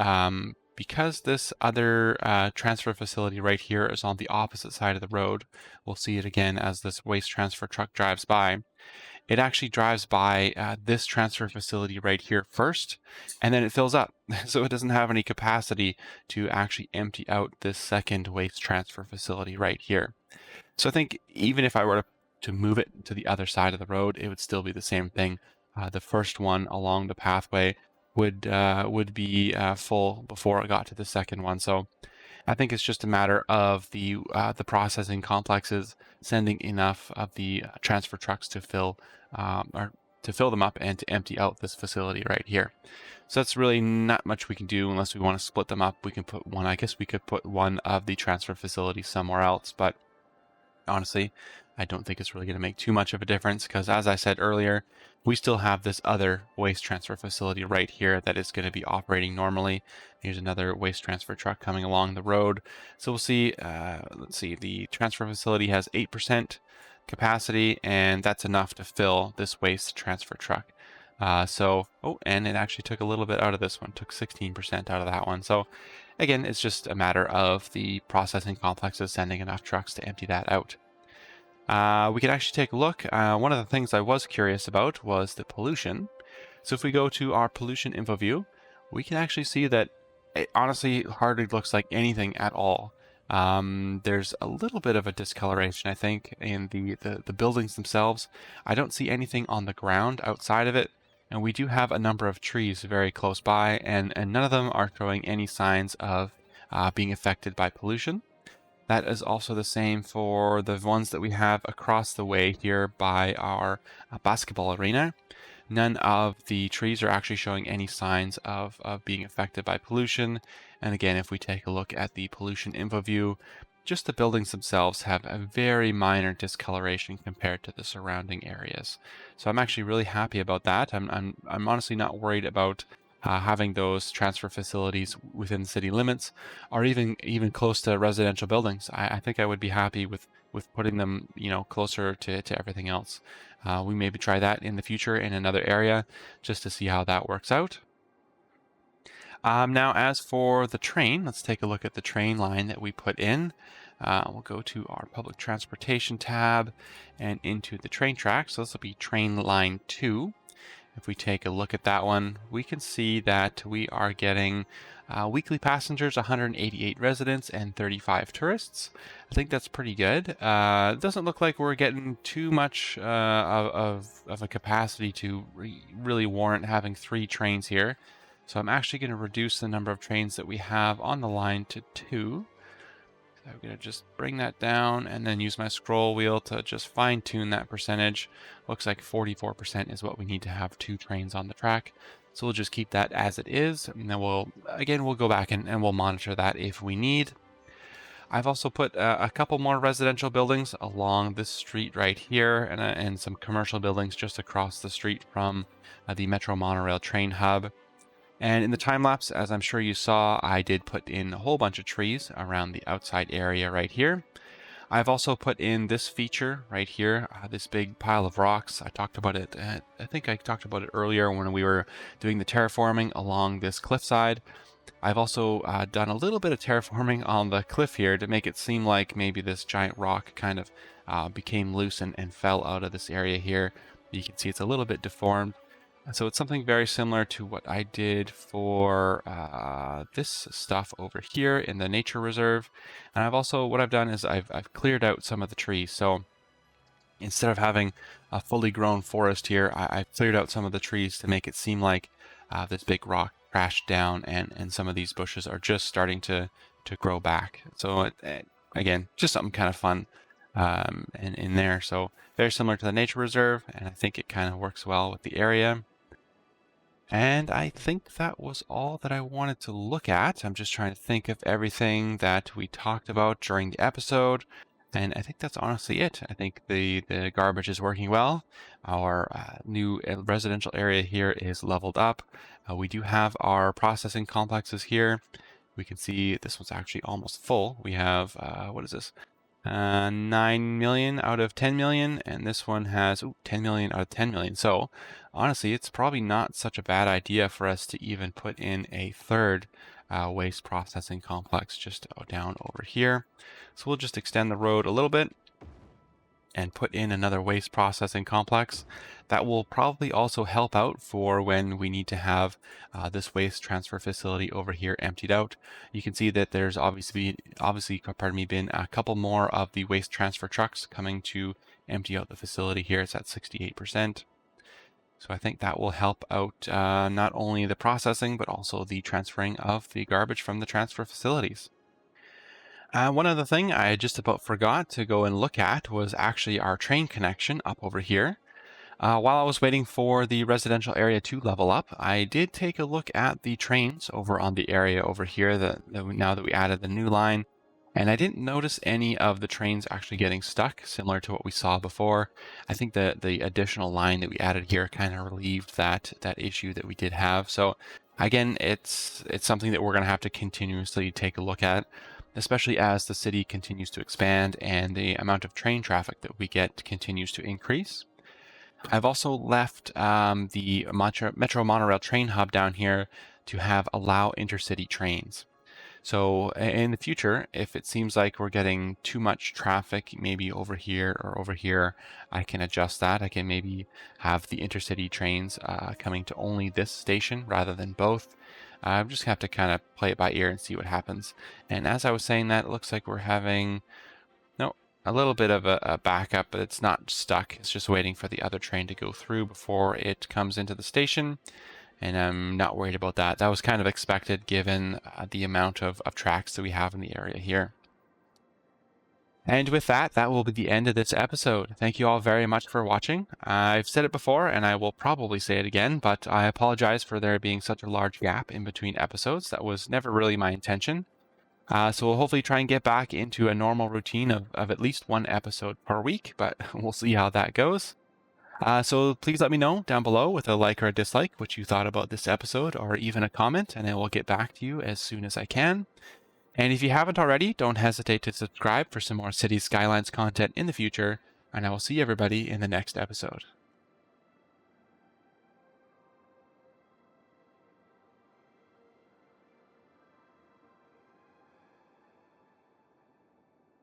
Speaker 2: because this other transfer facility right here is on the opposite side of the road, we'll see it again as this waste transfer truck drives by. It actually drives by this transfer facility right here first, and then it fills up. So it doesn't have any capacity to actually empty out this second waste transfer facility right here. So I think even if I were to move it to the other side of the road, it would still be the same thing. The first one along the pathway would be full before it got to the second one. So I think it's just a matter of the processing complexes sending enough of the transfer trucks to fill them up and to empty out this facility right here. So that's really not much we can do unless we want to split them up. We can put one. I guess we could put one of the transfer facilities somewhere else, but honestly, I don't think it's really going to make too much of a difference because, as I said earlier, we still have this other waste transfer facility right here that is going to be operating normally. Here's another waste transfer truck coming along the road. So we'll see, let's see, the transfer facility has 8% capacity, and that's enough to fill this waste transfer truck. And it actually took a little bit out of this one, took 16% out of that one. So again, it's just a matter of the processing complexes sending enough trucks to empty that out. We can actually take a look. One of the things I was curious about was the pollution. So if we go to our pollution info view, we can actually see that it honestly hardly looks like anything at all. There's a little bit of a discoloration, I think, in the buildings themselves. I don't see anything on the ground outside of it. And we do have a number of trees very close by, and none of them are showing any signs of being affected by pollution. That is also the same for the ones that we have across the way here by our basketball arena. None of the trees are actually showing any signs of being affected by pollution. And again, if we take a look at the pollution info view, just the buildings themselves have a very minor discoloration compared to the surrounding areas. So I'm actually really happy about that. I'm honestly not worried about having those transfer facilities within city limits, or even close to residential buildings. I think I would be happy with putting them, closer to everything else. We maybe try that in the future in another area just to see how that works out. Now, as for the train, let's take a look at the train line that we put in. We'll go to our public transportation tab and into the train track. So this will be train line 2. If we take a look at that one, we can see that we are getting weekly passengers, 188 residents and 35 tourists. I think that's pretty good. It doesn't look like we're getting too much of a capacity to really warrant having 3 trains here. So I'm actually going to reduce the number of trains that we have on the line to 2.
Speaker 1: I'm going to just bring that down and then use my scroll wheel to just fine tune that percentage. Looks like 44% is what we need to have 2 trains on the track. So we'll just keep that as it is. And then we'll go back and we'll monitor that if we need. I've also put a couple more residential buildings along this street right here, and some commercial buildings just across the street from the Metro Monorail train hub. And in the time lapse, as I'm sure you saw, I did put in a whole bunch of trees around the outside area right here. I've also put in this feature right here, this big pile of rocks. I talked about it, I think I talked about it earlier when we were doing the terraforming along this cliffside. I've also done a little bit of terraforming on the cliff here to make it seem like maybe this giant rock kind of became loose and fell out of this area here. You can see it's a little bit deformed. So it's something very similar to what I did for this stuff over here in the nature reserve. And what I've done is I've cleared out some of the trees. So instead of having a fully grown forest here, I've cleared out some of the trees to make it seem like this big rock crashed down, and some of these bushes are just starting to grow back. So again, just something kind of fun in there. So very similar to the nature reserve, and I think it kind of works well with the area. And I think that was all that I wanted to look at. I'm just trying to think of everything that we talked about during the episode. And I think that's honestly it. I think the garbage is working well. Our new residential area here is leveled up. We do have our processing complexes here. We can see this one's actually almost full. We have, what is this? 9 million out of 10 million, and this one has 10 million out of 10 million. So honestly, it's probably not such a bad idea for us to even put in a third waste processing complex just down over here. So we'll just extend the road a little bit and put in another waste processing complex. That will probably also help out for when we need to have this waste transfer facility over here emptied out. You can see that there's obviously been a couple more of the waste transfer trucks coming to empty out the facility here. It's at 68%. So I think that will help out not only the processing, but also the transferring of the garbage from the transfer facilities. One other thing I just about forgot to go and look at was actually our train connection up over here. While I was waiting for the residential area to level up, I did take a look at the trains over on the area over here now that we added the new line. And I didn't notice any of the trains actually getting stuck, similar to what we saw before. I think that the additional line that we added here kind of relieved that issue that we did have. So again, it's something that we're going to have to continuously take a look at, especially as the city continues to expand and the amount of train traffic that we get continues to increase. I've also left the Metro Monorail train hub down here to allow intercity trains. So in the future, if it seems like we're getting too much traffic, maybe over here or over here, I can adjust that. I can maybe have the intercity trains coming to only this station rather than both. I'm just going to have to kind of play it by ear and see what happens. And as I was saying that, it looks like we're having a little bit of a backup, but it's not stuck. It's just waiting for the other train to go through before it comes into the station. And I'm not worried about that. That was kind of expected given the amount of tracks that we have in the area here. And with that, that will be the end of this episode. Thank you all very much for watching. I've said it before, and I will probably say it again, but I apologize for there being such a large gap in between episodes. That was never really my intention. So we'll hopefully try and get back into a normal routine of at least one episode per week, but we'll see how that goes. So please let me know down below with a like or a dislike what you thought about this episode, or even a comment, and I will get back to you as soon as I can. And if you haven't already, don't hesitate to subscribe for some more Cities Skylines content in the future, and I will see everybody in the next episode.